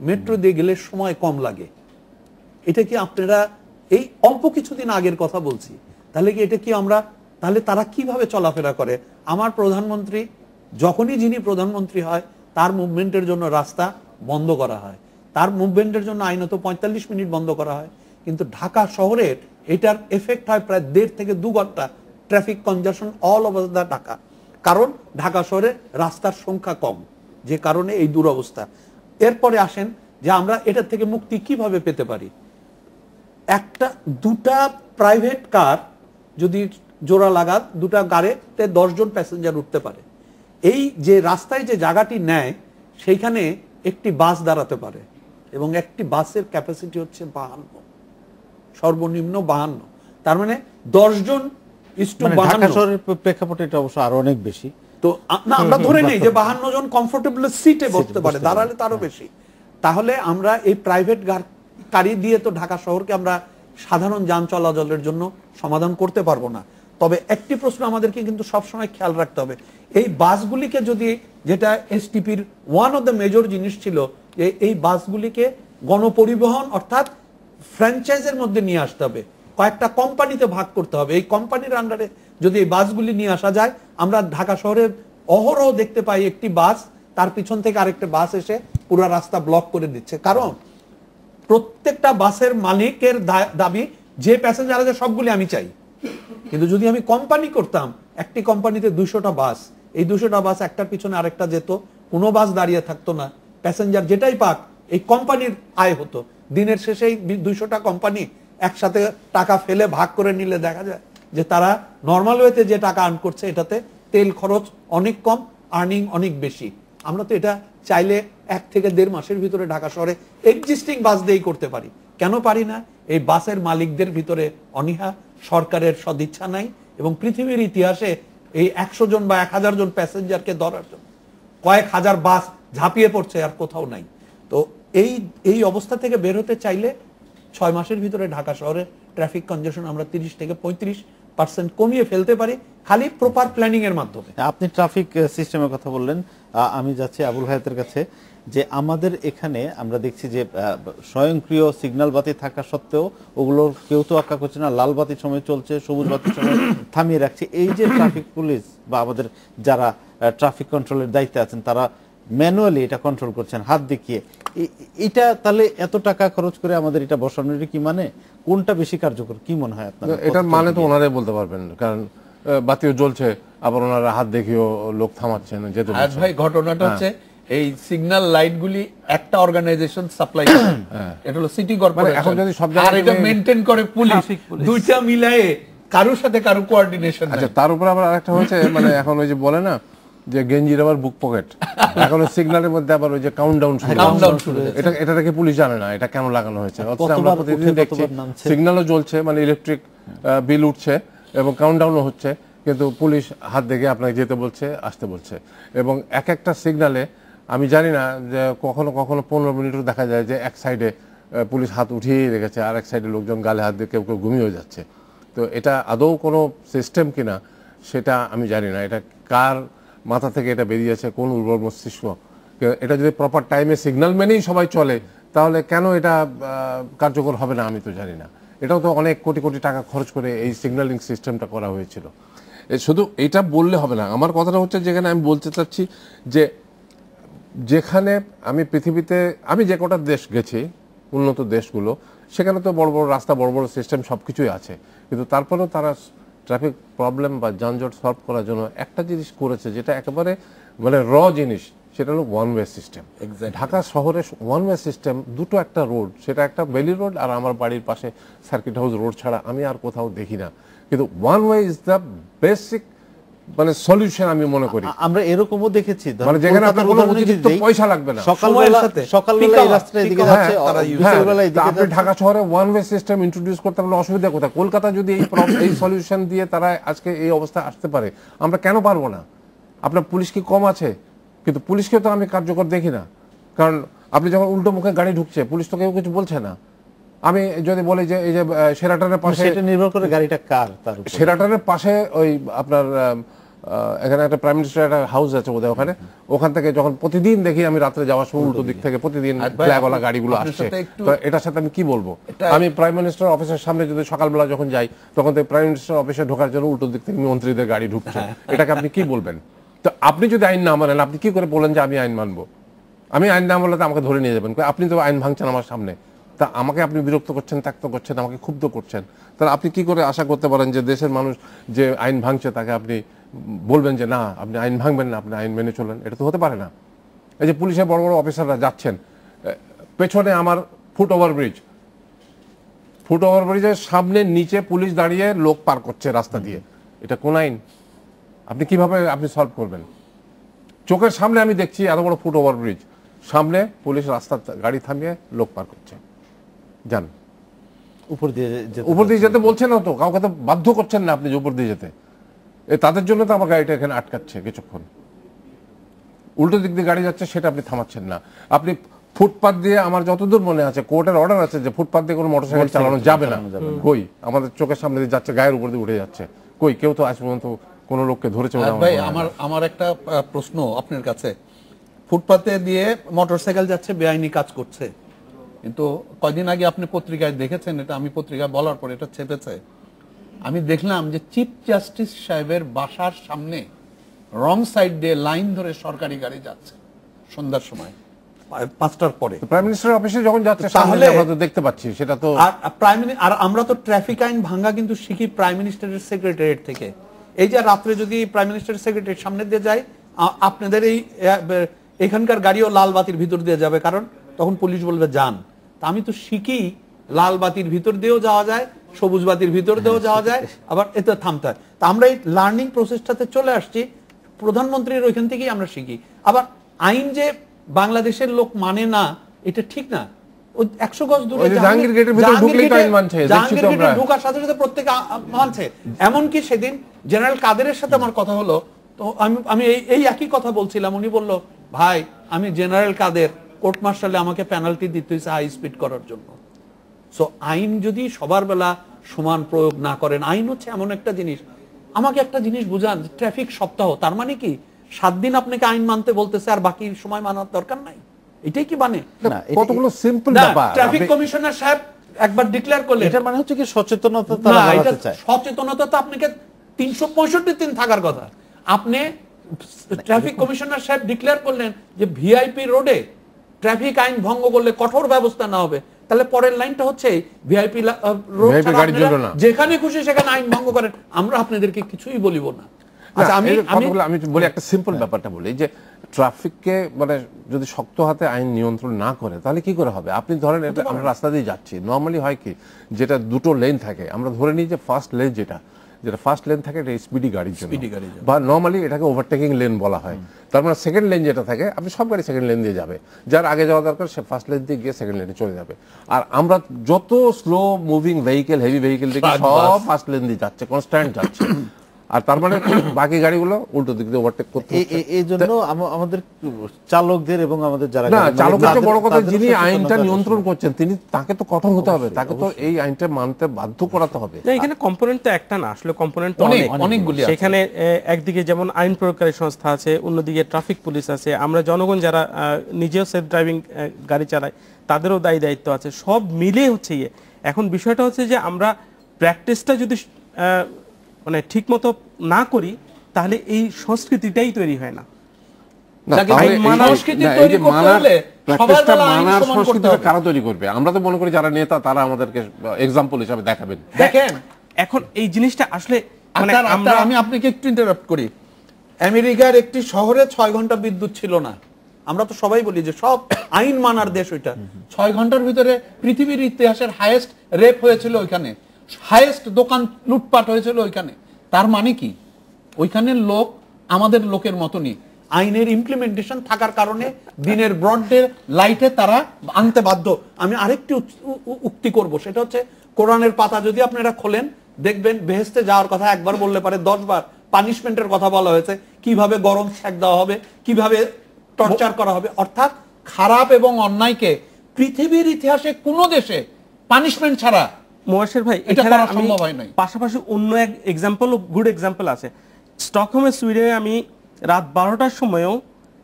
মেট্রো দিয়ে গেলে সময় কম লাগে। এটা কি আপনারা এই অল্প কিছুদিন আগের কথা বলছি, তাহলে কি এটা কি আমরা, তাহলে তারা কিভাবে চলাফেরা করে? আমার প্রধানমন্ত্রী যখনই যিনি প্রধানমন্ত্রী হয় তার মুভমেন্টের জন্য রাস্তা বন্ধ করা হয়, তার মুভমেন্টের জন্য আইনত 45 মিনিট বন্ধ করা হয়, কিন্তু ঢাকা শহরের এটার এফেক্ট হয় প্রায় 1.5 থেকে 2 ঘন্টা traffic congestion all over the Dhaka. কারণ ঢাকা শহরে রাস্তার সংখ্যা কম, যে কারণে এই দুরবস্থা। এরপরে আসেন যে আমরা এটার থেকে মুক্তি কিভাবে পেতে পারি। দুটা প্রাইভেট কার যদি জোড়া লাগাত, দুটা গাড়িতে 10 জন প্যাসেঞ্জার উঠতে পারে। এই যে রাস্তায় যে জায়গাটি নেয় সেইখানে একটি বাস দাঁড়াতে পারে, এবং একটি বাসের ক্যাপাসিটি হচ্ছে 52, সর্বনিম্ন 52। তার মানে 10 জন ইস টু 52। ঢাকা শহরের প্রেক্ষাপটে এটা অবশ্য আরো অনেক বেশি। তো না, আমরা ধরে নেই যে 52 জন কমফোর্টেবল সিটে বসতে পারে, দাঁড়ালে তারও বেশি। তাহলে আমরা এই প্রাইভেট গাড়ি দিয়ে তো ঢাকা শহরকে আমরা সাধারণ যান চলাচলের জন্য সমাধান করতে পারবো না। তবে একটি প্রশ্ন আমাদেরকে কিন্তু সবসময় খেয়াল রাখতে হবে, এই বাসগুলিকে যদি, যেটা এসটিপির ওয়ান অফ দ্য মেজর জিনিস ছিল, যে এই বাসগুলিকে গণপরিবহন অর্থাৎ ফ্র্যাঞ্চাইজের মধ্যে নিয়ে আসতে হবে, কয়েকটা কোম্পানিতে ভাগ করতে হবে। এই কোম্পানির আন্ডারে যদি এই বাসগুলি নিয়ে আসা যায়, আমরা ঢাকা শহরে অহরহ দেখতে পাই একটি বাস, তার পিছন থেকে আরেকটা বাস এসে পুরো রাস্তা ব্লক করে দিচ্ছে। কারণ প্রত্যেকটা বাসের মালিকের দাবি যে প্যাসেঞ্জার আছে সবগুলি আমি চাই। কিন্তু যদি আমি কোম্পানি করতাম, একটি কোম্পানিতে 200টা বাস, এই 200টা বাস একটার পিছনে আরেকটা যেত, কোনো বাস দাঁড়িয়ে থাকতো না, প্যাসেঞ্জার যেটাই পাক এই কোম্পানির আয় হতো। দিনের শেষে 200টা কোম্পানি একসাথে টাকা ফেলে ভাগ করে নিলে দেখা যায় যে তারা নর্মাল ওয়েতে যে টাকা আর্ন করছে এটাতে তেল খরচ অনেক কম, আর্নিং অনেক বেশি। আমরা তো এটা চাইলে 1 থেকে 1.5 মাসের ভিতরে ঢাকা শহরে এক্সিস্টিং বাস দিয়েই করতে পারি। কেন পারি না? এই বাসের মালিকদের ভিতরে অনীহা, সরকারের সদিচ্ছা নাই, এবং পৃথিবীর ইতিহাসে এই 100 জন বা 1000 জন প্যাসেঞ্জারকে ধরার জন্য কয়েক হাজার বাস ঝাঁপিয়ে পড়ছে, আর কোথাও নাই। তো এই অবস্থা থেকে বের হতে চাইলে 6 মাসের ভিতরে ঢাকা শহরে ট্রাফিক কনজেশন আমরা 30 থেকে 35% কমিয়ে ফেলতে পারি, খালি প্রপার প্ল্যানিং এর মাধ্যমে। আপনি ট্রাফিক সিস্টেমের কথা বললেন, আমি যাচ্ছি আবুল হায়াতের কাছে। যে আমাদের এখানে আমরা দেখছি যে স্বয়ংক্রিয় সিগন্যাল বাতি থাকা সত্ত্বেও ওগুলোর কেউ তো আক্কা করছে না, লাল বাতির সময় চলছে, সবুজ বাতির সময় থামিয়ে রাখছে। এই যে ট্রাফিক পুলিশ বা আমাদের যারা ট্রাফিক কন্ট্রোলের দায়িত্বে আছেন তারা ম্যানুয়ালি এটা কন্ট্রোল করছেন হাত দেখিয়ে, এটা তাহলে এত টাকা খরচ করে আমাদের এটা বসানোর কি মানে, কোনটা বেশি কার্যকর কি মনে হয় আপনার? এটার মানে তো ওনারাই বলতে পারবেন, কারণ বাতিও জ্বলছে, আবার ওনারা হাত দেখিয়েও লোক থামাচ্ছেন যেতে। ভাই ঘটনাটা হচ্ছে এই সিগন্যাল লাইটগুলি একটা অর্গানাইজেশন সাপ্লাই করে, এটা হলো সিটি কর্পোরেশন, এখন যদি সব জায়গায় আর এটা মেইনটেইন করে পুলিশ, দুইটা মিলায়ে কারোর সাথে কারো কোঅর্ডিনেশন। আচ্ছা, তার উপর আবার আরেকটা হচ্ছে, মানে এখন ওই যে বলে না যে গেঞ্জির আবার বুক পকেট, এখন ওই সিগন্যালের মধ্যে আবার ওই যে কাউন্টডাউন শুরু, এটা থেকে পুলিশ জানে না এটা কেন লাগানো হয়েছে। অথচ আমরা প্রতিদিন দেখছি সিগন্যালও জ্বলছে, মানে ইলেকট্রিক বিল উঠছে এবং কাউন্টডাউনও হচ্ছে, কিন্তু পুলিশ হাত দেখে আপনাকে যেতে বলছে, আসতে বলছে। এবং একটা সিগন্যালে আমি জানি না যে কখনো কখনো 15 মিনিটও দেখা যায় যে এক সাইডে পুলিশ হাত উঠিয়েই রেখেছে, আর এক সাইডে লোকজন গালে হাত দিয়ে কেউ কেউ ঘুমিয়েও যাচ্ছে। তো এটা আদৌ কোনো সিস্টেম কিনা সেটা আমি জানি না, এটা কার মাথা থেকে এটা বেরিয়েছে, কোন উর্বর মস্তিষ্ক। এটা যদি প্রপার টাইমে সিগন্যাল মেনেই সবাই চলে তাহলে কেন এটা কার্যকর হবে না আমি তো জানি না। এটাও তো অনেক কোটি কোটি টাকা খরচ করে এই সিগন্যালিং সিস্টেমটা করা হয়েছিল। শুধু এটা বললে হবে না, আমার কথাটা হচ্ছে যেখানে আমি বলতে চাচ্ছি যে যেখানে আমি পৃথিবীতে আমি যে কটা দেশ গেছি, উন্নত দেশগুলো, সেখানে তো বড় বড় রাস্তা, বড় বড় সিস্টেম সব কিছুই আছে, কিন্তু তারপরেও তারা ট্রাফিক প্রবলেম বা যানজট সলভ করার জন্য একটা জিনিস করেছে যেটা একেবারে মানে জিনিস, সেটা হলো ওয়ান ওয়ে সিস্টেম। ঢাকা শহরে ওয়ান ওয়ে সিস্টেম, দুটো একটা রোড, সেটা একটা বেলি রোড আর আমার বাড়ির পাশে সার্কিট হাউস রোড ছাড়া আমি আর কোথাও দেখি না। কিন্তু one way is the basic মানে সলিউশন আমি মনে করি। আমরা এরকমও দেখেছি মানে যেখানে আপনার কোনো অতিরিক্ত পয়সা লাগবে না, সকালবেলা এই রাস্তায় এদিকে যাচ্ছে, বিকেলবেলা এদিকে যাচ্ছে। আপনি ঢাকা শহরে ওয়ান ওয়ে সিস্টেম ইন্ট্রোডিউস করতে পারলে অসুবিধা কোথায়? কলকাতা যদি এই সলিউশন দিয়ে তারা আজকে এই অবস্থা আসতে পারে, আমরা কেন পারবো না? আপনার পুলিশ কি কম আছে? কিন্তু পুলিশকে তো আমি কার্যকর দেখি না, কারণ আপনি যখন উল্টো মুখে গাড়ি ঢুকছে পুলিশ তো কেউ কিছু বলছে না। আমি যদি বলি যে এই যে শেরাটনের পাশে, এটা নির্ভর করে গাড়িটা কার, তার শেরাটনের পাশে ওই আপনার এখানে একটা প্রাইম মিনিস্টার একটা হাউস আছে বোধহয় ওখান থেকে যখন প্রতিদিন দেখি আমি রাত্রে যাওয়ার সময় উল্টো দিক থেকে প্রতিদিন ফ্ল্যাগওয়ালা গাড়িগুলো আসছে, তো এটার সাথে আমি কি বলবো? আমি প্রাইম মিনিস্টার অফিসের সামনে যদি সকালবেলা যখন যাই তখন তো প্রাইম মিনিস্টার অফিসে ঢোকার জন্য উল্টো দিক থেকে মন্ত্রীদের গাড়ি ঢুকছে, এটাকে আপনি কি বলবেন? তো আপনি যদি আইন না মানেন আপনি কি করে বলেন যে আমি আইন মানবো? আমি আইন না মানলে আমাকে ধরে নিয়ে যাবেন, আপনি তো আইন ভাঙছেন আমার সামনে, তা আমাকে আপনি বিরক্ত করছেন, ত্যক্ত করছেন, আমাকে ক্ষুব্ধ করছেন, তাহলে আপনি কি করে আশা করতে পারেন যে দেশের মানুষ যে আইন ভাঙছে তাকে আপনি বলবেন যে না আপনি আইন ভাঙবেন না, আপনি আইন মেনে চলেন? এটা তো হতে পারে না। এই যে পুলিশের বড় বড় অফিসাররা যাচ্ছেন, পেছনে আমার ফুট ওভার ব্রিজের সামনে নিচে পুলিশ দাঁড়িয়ে লোক পার করছে রাস্তা দিয়ে, এটা কোন আইন? আপনি কিভাবে আপনি সলভ করবেন? চোখের সামনে আমি দেখছি এত বড় ফুট ওভার ব্রিজ, সামনে পুলিশ রাস্তা গাড়ি থামিয়ে লোক পার করছে, যান উপর দিয়ে যেতে বলছেন না তো, কাউকে তো বাধ্য করছেন না আপনি যে উপর দিয়ে যেতে। তাদের জন্য তো আমার গাড়িটা এখানে আটকাচ্ছে কিছুক্ষণ, উল্টো দিক দিয়ে গাড়ি যাচ্ছে সেটা আপনি থামাচ্ছেন না। আপনি ফুটপাথ দিয়ে, আমার যতদূর মনে আছে কোর্টের অর্ডার আছে যে ফুটপাথ দিয়ে কোনো মোটরসাইকেল চালানো যাবে না, কই আমাদের চোখের সামনে দিয়ে যাচ্ছে, গায়ের উপর দিয়ে উঠে যাচ্ছে, কই কেউ তো আজ পর্যন্ত কোনো লোককে ধরেছে? ভাই আমার একটা প্রশ্ন আপনার কাছে, ফুটপাতে দিয়ে মোটরসাইকেল যাচ্ছে বেআইনি কাজ করছে, কিন্তু কয়দিন আগে আপনি পত্রিকায় দেখেছেন, এটা আমি পত্রিকায় বলার পর এটা ছেপেছে, আমি দেখলাম যে চিফ জাস্টিস সাহেবের বাসার সামনে রং সাইড দিয়ে লাইন ধরে সরকারি গাড়ি যাচ্ছে সন্ধ্যার সময় 5টার পরে। প্রাইম মিনিস্টার অফিসে যখন যাচ্ছে তাহলে আমরা তো দেখতে পাচ্ছি সেটা তো। আর আমরা তো ট্রাফিক আইন ভাঙা কিন্তু শিখি প্রাইম মিনিস্টারের সেক্রেটারিয়েট থেকে। এই যে রাত্রে যদি প্রাইম মিনিস্টারের সেক্রেটারিয়েট সামনে দিয়ে যায়, আপনাদের এই এখানকার গাড়িও লাল বাতির ভিতর দিয়ে যাবে, কারণ তখন পুলিশ বলবে যান। তা আমি তো শিখি লাল বাতির ভিতর দিয়েও যাওয়া যায়, সবুজ বাতির ভিতর দিয়েও যাওয়া যায়, আবার এতে থামতে হয়। তা আমরা এই লার্নিং প্রসেসটাতে চলে আসছি, প্রধানমন্ত্রীর ওইখান থেকেই আমরা শিখি। আবার আইন যে বাংলাদেশের লোক মানে না এটা ঠিক না। 100 গজ দূরে জাহাঙ্গীর গেটের ভিতর ঢুকলেই তো আইন মানছে, জাহাঙ্গীর গেটে ঢোকার সাথে সাথে প্রত্যেকে মানছে। এমনকি সেদিন জেনারেল কাদেরের সাথে আমার কথা হলো, তো আমি এই একই কথা বলছিলাম, উনি বলল ভাই আমি জেনারেল কাদের, কোর্ট মার্শালে আমাকে পেনাল্টি দিতে হয়েছে হাই স্পিড করার জন্য। সো আইন যদি সবার বেলা সমান প্রয়োগ না করেন, আইন হচ্ছে এমন একটা জিনিস। আমাকে একটা জিনিস বুঝান, ট্রাফিক সপ্তাহ তার মানে কি 7 দিন আপনাকে আইন মানতে বলতেছে আর বাকি সময় মানার দরকার নাই? এটাই কি মানে? কতগুলো সিম্পল ব্যাপার। ট্রাফিক কমিশনার সাহেব একবার ডিক্লেয়ার করলেন, এটার মানে হচ্ছে কি সচেতনতা তারা বাড়াতে চায়। সচেতনতা তো আপনাকে 365 দিন থাকার কথা। আপনি ট্রাফিক কমিশনার সাহেব ডিক্লেয়ার করলেন যে ভিআইপি রোডে ট্রাফিক আইন ভঙ্গ করলে কঠোর ব্যবস্থা না হবে, তাহলে পরের লাইনটা হচ্ছে ভিআইপি রোড যেখানে খুশি সেখানে আইন ভঙ্গ করেন, আমরা আপনাদেরকে কিছুই বলিব না। আচ্ছা আমি বলি একটা সিম্পল ব্যাপারটা বলি, যে ট্রাফিককে মানে যদি শক্ত হাতে আইন নিয়ন্ত্রণ না করে তাহলে কি করে হবে? আপনি ধরেন আমরা রাস্তা দিয়ে যাচ্ছি, নর্মালি হয় কি যেটা দুটো লেন থাকে, আমরা ধরে নিই যে ফার্স্ট লেন যেটা ফার্স্ট লেন থাকে এটা স্পিডি গাড়ির জন্য, বা নর্মালি এটাকে ওভারটেকিং লেন বলা হয়। তার মানে সেকেন্ড লেন যেটা থাকে, আপনি সব গাড়ি সেকেন্ড লেন দিয়ে যাবে, যার আগে যাওয়া দরকার সে ফার্স্ট লেন দিয়ে গিয়ে সেকেন্ড লেনে চলে যাবে। আর আমরা যত slow moving vehicle, heavy vehicle দেখি সব ফার্স্ট লেন দিয়ে যাচ্ছে, কনস্ট্যান্ট যাচ্ছে, আর তার মানে বাকি গাড়িগুলো উল্টো দিক দিয়ে ওভারটেক করতে হচ্ছে। এই জন্য আমাদের চালকদের এবং আমাদের যারা না চালকের বড় কথা, যিনি আইনটা নিয়ন্ত্রণ করছেন তিনি, তাকে তো কঠোর হতে হবে, তাকে তো এই আইনটা মানতে বাধ্য করাতে হবে। এখানে কম্পোনেন্ট তো একটা না, আসলে কম্পোনেন্ট তো অনেকগুলি। সেখানে একদিকে যেমন আইন প্রয়োগকারী সংস্থা আছে, অন্যদিকে ট্রাফিক পুলিশ আছে, আমরা জনগণ যারা নিজেও সেফ ড্রাইভিং গাড়ি চালাই তাদেরও দায়িত্ব আছে, সব মিলে হচ্ছে ইয়ে। এখন বিষয়টা হচ্ছে যে আমরা প্র্যাকটিসটা যদি মানে ঠিক মতো না করি তাহলে এই সংস্কৃতিটাই তৈরি হয় না। কারা তৈরি করবে? আমরা তো মনে করি যারা নেতা তারা আমাদেরকে এক্সাম্পল হিসেবে দেখাবেন। দেখেন এখন এই জিনিসটা আসলে আমি আপনাকে একটু ইন্টারাপ্ট করি। আমেরিকার একটি শহরে 6 ঘন্টা বিদ্যুৎ ছিল না। আমরা তো সবাই বলি যে সব আইন মানার দেশ ওইটা। 6 ঘন্টার ভিতরে পৃথিবীর ইতিহাসের হাইয়েস্ট রেপ হয়েছিল ওইখানে, হাইয়েস্ট দোকান লুটপাট হয়েছিল ওইখানে। তার মানে কি ওইখানের লোক আমাদের লোকের মতনই, আইনের ইমপ্লিমেন্টেশন থাকার কারণে দিনের ব্রডে লাইটে তারা আনতে বাধ্য। আমি আরেকটি উক্তি করব, সেটা হচ্ছে কোরআনের পাতা যদি আপনারা খোলেন দেখবেন বেহেশতে যাওয়ার কথা একবার বললে পারে 10 বার পানিশমেন্টের কথা বলা হয়েছে, কিভাবে গরম সেক দেওয়া হবে, কিভাবে টর্চার করা হবে। অর্থাৎ খারাপ এবং অন্যায়কে পৃথিবীর ইতিহাসে কোনো দেশে পানিশমেন্ট ছাড়া মোয়াশের ভাই এটা সম্ভব হয় নাই। পাশাপাশি অন্য এক এক্সাম্পল, গুড এক্সাম্পল আছে। স্টকহোমের সুইডেনে আমি রাত 12টার সময়ও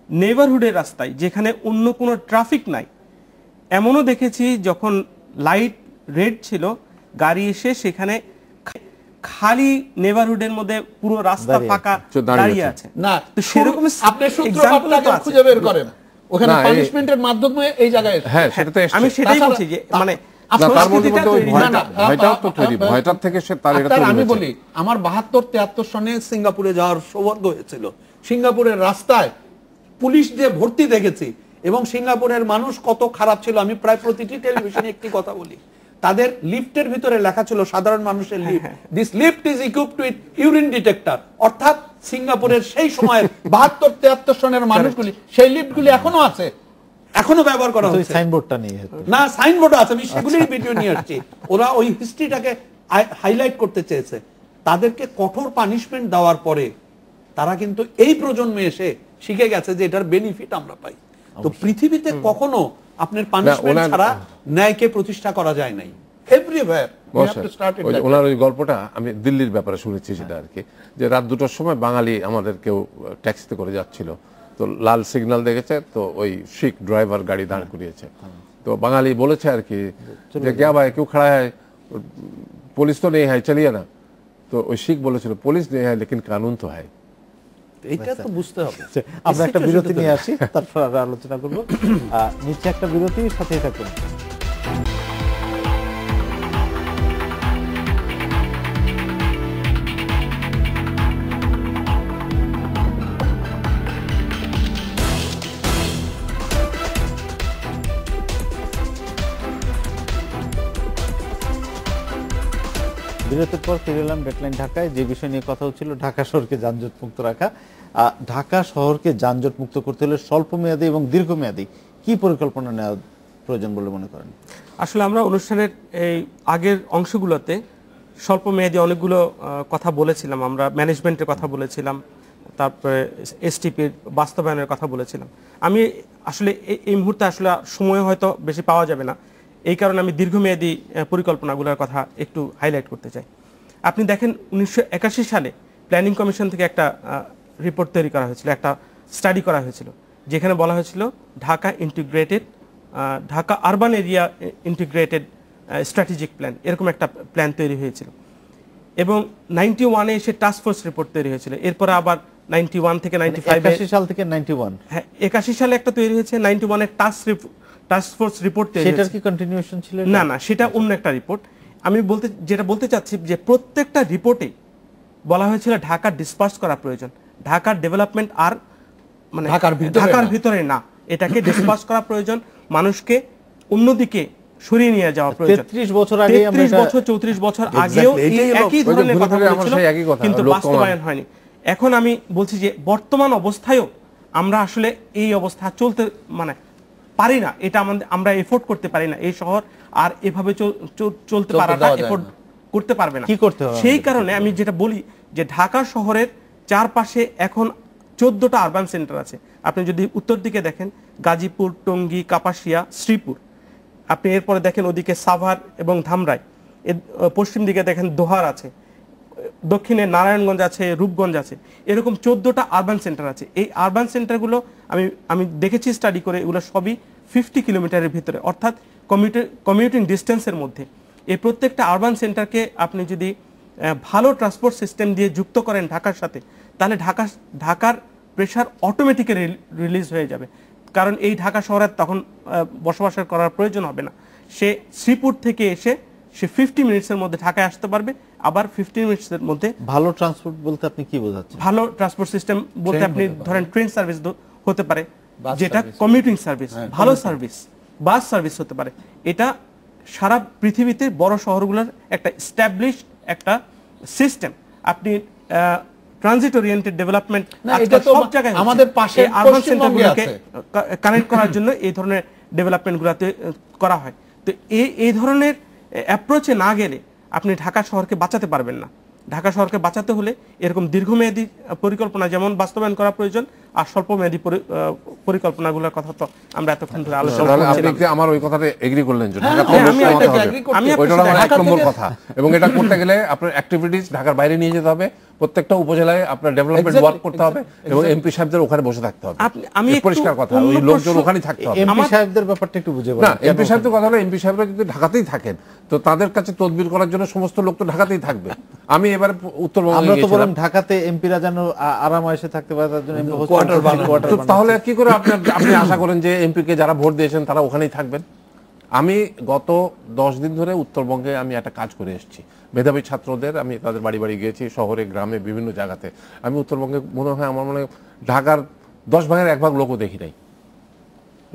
নেইবারহুডের রাস্তায় যেখানে অন্য কোনো ট্রাফিক নাই, এমনও দেখেছি যখন লাইট রেড ছিল গাড়ি এসে সেখানে খালি নেইবারহুডের মধ্যে পুরো রাস্তা ফাঁকা দাঁড়িয়ে আছে। না তো সেরকম আপনি সূত্রপাতটাকে খুঁজে বের করেন, ওখানে পানিশমেন্টের মাধ্যমে এই জায়গায় হ্যাঁ সেটা তো আমি সেটাই বলছি যে মানে ভয়টার থেকে সে তার এটা আমি বলি আমার 72-73 সনে সিঙ্গাপুরে যাওয়ার সৌভাগ্য হয়েছিল। সিঙ্গাপুরের রাস্তায় পুলিশ যে ভর্তি দেখেছি এবং সিঙ্গাপুরের মানুষ কত খারাপ ছিল আমি প্রায় প্রতিটি টেলিভিশনে একটি কথা বলি, তাদের লিফটের ভিতরে লেখা ছিল সাধারণ মানুষের lift, this lift is equipped with urine detector. অর্থাৎ সিঙ্গাপুরের সেই সময়ের 72-73 সনের মানুষগুলি সেই লিফটগুলি এখনো আছে, এখনো ব্যবহার করা হচ্ছে। সাইনবোর্ডটা নিয়ে না সাইনবোর্ড আছে, আমি সেগুলোই ভিডিও নিয়ে আসছি। ওরা ওই হিস্ট্রিটাকে হাইলাইট করতে চেয়েছে। তাদেরকে কঠোর পানিশমেন্ট দেওয়ার পরে তারা কিন্তু এই প্রজন্মে এসে শিখে গেছে যে এটার বেনিফিট আমরা পাই। তো পৃথিবীতে কখনো আপনার পানিশমেন্ট ছাড়া ন্যায়কে প্রতিষ্ঠা করা যায় নাই। Everywhere we have to start it. ওনার ওই গল্পটা আমি দিল্লির ব্যাপারে শুনেছি সেটা আর কি, যে রাত 2টার সময় বাঙালি আমাদের কেউ ট্যাক্সিতে করে যাচ্ছিল, তো লাল সিগন্যাল দেখেছে, তো ওই শিখ ড্রাইভার গাড়ি দাঁড় করিয়েছে, তো বাঙালি বলেছে আর কি যে क्या भाई क्यों खड़ा है, पुलिस तो नहीं है चलिए ना, তো ওই শিখ বলেছিল পুলিশ নেই है लेकिन कानून तो है। এইটা তো বুঝতে হবে। আমরা একটা বিরতি নিয়ে আসি, তারপর আমরা আলোচনা করব। নিচে একটা বিরতি, সাথেই থাকুন। বিরতির পর ফিরে এলাম ডেডলাইন ঢাকায়। যে বিষয় নিয়ে কথা হচ্ছিল ঢাকা শহরকে যানজট মুক্ত রাখা। ঢাকা শহরকে যানজট মুক্ত করতে হলে স্বল্প মেয়াদী এবং দীর্ঘমেয়াদী কি পরিকল্পনা নেওয়া প্রয়োজন বলে মনে করেন? আসলে আমরা অনুষ্ঠানের এই আগের অংশগুলোতে স্বল্প মেয়াদী অনেকগুলো কথা বলেছিলাম, আমরা ম্যানেজমেন্টের কথা বলেছিলাম, তারপরে এসটিপির বাস্তবায়নের কথা বলেছিলাম। আমি আসলে এই মুহূর্তে আসলে সময় হয়তো বেশি পাওয়া যাবে না, এই কারণে আমি দীর্ঘমেয়াদী পরিকল্পনাগুলোর কথা একটু হাইলাইট করতে চাই। আপনি দেখেন 1981 সালে প্ল্যানিং কমিশন থেকে একটা রিপোর্ট তৈরি করা হয়েছিল, একটা স্টাডি করা হয়েছিল, যেখানে বলা হয়েছিল Dhaka urban area integrated strategic plan, এরকম একটা প্ল্যান তৈরি হয়েছিল। এবং 91-এ এসে টাস্কফোর্স রিপোর্ট তৈরি হয়েছিল। এরপরে আবার 91 থেকে 95 সাল থেকে 91, হ্যাঁ 81 সালে একটা তৈরি হয়েছে, 91-এর টাস্কফোর্স রিপোর্ট তৈরি হয়েছে। সেটার কি কন্টিনিউশন ছিল? না, সেটা অন্য একটা রিপোর্ট। আমি যেটা বলতে চাচ্ছি যে প্রত্যেকটা রিপোর্টে বলা হয়েছিল ঢাকা ডিসপার্স করা প্রয়োজন, ঢাকার ডেভেলপমেন্ট আর মানে ঢাকার ভিতরে না, এটাকে ডিসপার্স করা প্রয়োজন, মানুষকে অন্যদিকে সরিয়ে নিয়ে যাওয়া প্রয়োজন। 33 বছর আগে, 34 বছর আগেও একই ধরনের কথা বলেছিল, কিন্তু বাস্তবায়ন হয়নি। এখন আমি বলছি যে বর্তমান অবস্থায়ও আমরা আসলে এই অবস্থা চলতে মানে পারি না, এটা আমরা এফোর্ড করতে পারি না। এই শহর আর এভাবে চলতে পারাটা এফোর্ড করতে পারবে না। কি করতে হবে? সেই কারণে আমি যেটা বলি যে ঢাকা শহরের চারপাশে এখন 14টা আরবান সেন্টার আছে। আপনি যদি উত্তর দিকে দেখেন গাজীপুর, টঙ্গী, কাপাসিয়া, শ্রীপুর, আপনি এরপরে দেখেন ওদিকে সাভার এবং ধামরাই, পশ্চিম দিকে দেখেন দোহার আছে, দক্ষিণে নারায়ণগঞ্জ আছে, রূপগঞ্জ আছে, এরকম 14টা আরবান সেন্টার আছে। এই আরবান সেন্টারগুলো আমি দেখেছি স্টাডি করে, এগুলো সবই 50 কিলোমিটারের ভিতরে, অর্থাৎ কমিউটিং ডিস্টেন্সের মধ্যে। এই প্রত্যেকটা আরবান সেন্টারকে আপনি যদি ভালো ট্রান্সপোর্ট সিস্টেম দিয়ে যুক্ত করেন ঢাকার সাথে, তাহলে ঢাকার প্রেশার অটোমেটিক্যালি রিলিজ হয়ে যাবে। কারণ এই ঢাকা শহরে তখন বসবাস করার প্রয়োজন হবে না। সে শ্রীপুর থেকে এসে সে 50 মিনিটসের মধ্যে ঢাকায় আসতে পারবে, আবার 15 মিনিটসের মধ্যে। ভালো ট্রান্সপোর্ট বলতে আপনি কি বোঝাচ্ছেন? ভালো ট্রান্সপোর্ট সিস্টেম বলতে আপনি ধরেন ট্রেন সার্ভিস হতে পারে, যেটা কমিউটিং সার্ভিস, ভালো সার্ভিস, বাস সার্ভিস হতে পারে। এটা সারা পৃথিবীতে বড় শহরগুলোর একটা এস্টাবলিশড একটা সিস্টেম। আপনি ট্রানজিট ওরিয়েন্টেড ডেভেলপমেন্ট সব জায়গায় আমাদের পাশে আরবান সেন্টারগুলোকে কানেক্ট করার জন্য এই ধরনের ডেভেলপমেন্টগুলোতে করা হয়। তো এই ধরনের অ্যাপ্রোচে না গেলে আপনি ঢাকা শহরকে বাঁচাতে পারবেন না। ঢাকা শহরকে বাঁচাতে হলে এরকম দীর্ঘমেয়াদী পরিকল্পনা যেমন বাস্তবায়ন করা প্রয়োজন, আর স্বল্পমেয়াদী পরিকল্পনাগুলোর কথা তো আমরা এতক্ষণ ধরে আলোচনা তাহলে আপনি করছিলাম। কি আমার ওই কথাতে এগ্রি করলেন যে ঢাকা হ্যাঁ, আমি কমাতে এটাকে হবে? agree করছি। আমি ওইটা হলো আমার ঢাকা এক নম্বর থেকে- কথা। এবং এটা করতে গেলে আপনার অ্যাক্টিভিটিস ঢাকার বাইরে নিয়ে যেতে হবে, প্রত্যেকটা উপজেলায় আপনার ডেভেলপমেন্ট Exactly, ওয়ার্ক করতে হবে এবং এমপি সাহেবদের ওখানে বসে থাকতে হবে। আমি এর একটু পরিষ্কার কথা, অন্য ওই লোকজন প্রশ্ন- ওখানেই থাকতে হবে। এমপি সাহেবদের ব্যাপারটা একটু বুঝে না, বলেন। এমপি সাহেবদের কথা হলো এমপি সাহেবরা যদি ঢাকাতেই থাকেন তো তাদের কাছে তদবির করার জন্য সমস্ত লোক তো ঢাকাতেই থাকবে। আমি এবারে উত্তরবঙ্গে আমরা তো বরং গিয়েছিলাম। ঢাকাতে এমপিরা যেন আরামায়েশে থাকতে পারে তার জন্য MP hostel Quarter বানানো। quarter তো বানানো। তাহলে কি করে আপনি আশা করেন যে এমপি কে যারা ভোট দিয়েছেন তারা ওখানেই থাকবেন? আমি গত 10 দিন ধরে উত্তরবঙ্গে আমি একটা কাজ করে এসেছি। মেধাবী ছাত্রদের আমি তাদের বাড়ি বাড়ি গিয়েছি, শহরে গ্রামে বিভিন্ন জায়গাতে। আমি উত্তরবঙ্গে আমার মনে হয় ঢাকার 10 ভাগের 1 ভাগ লোকও দেখি নাই।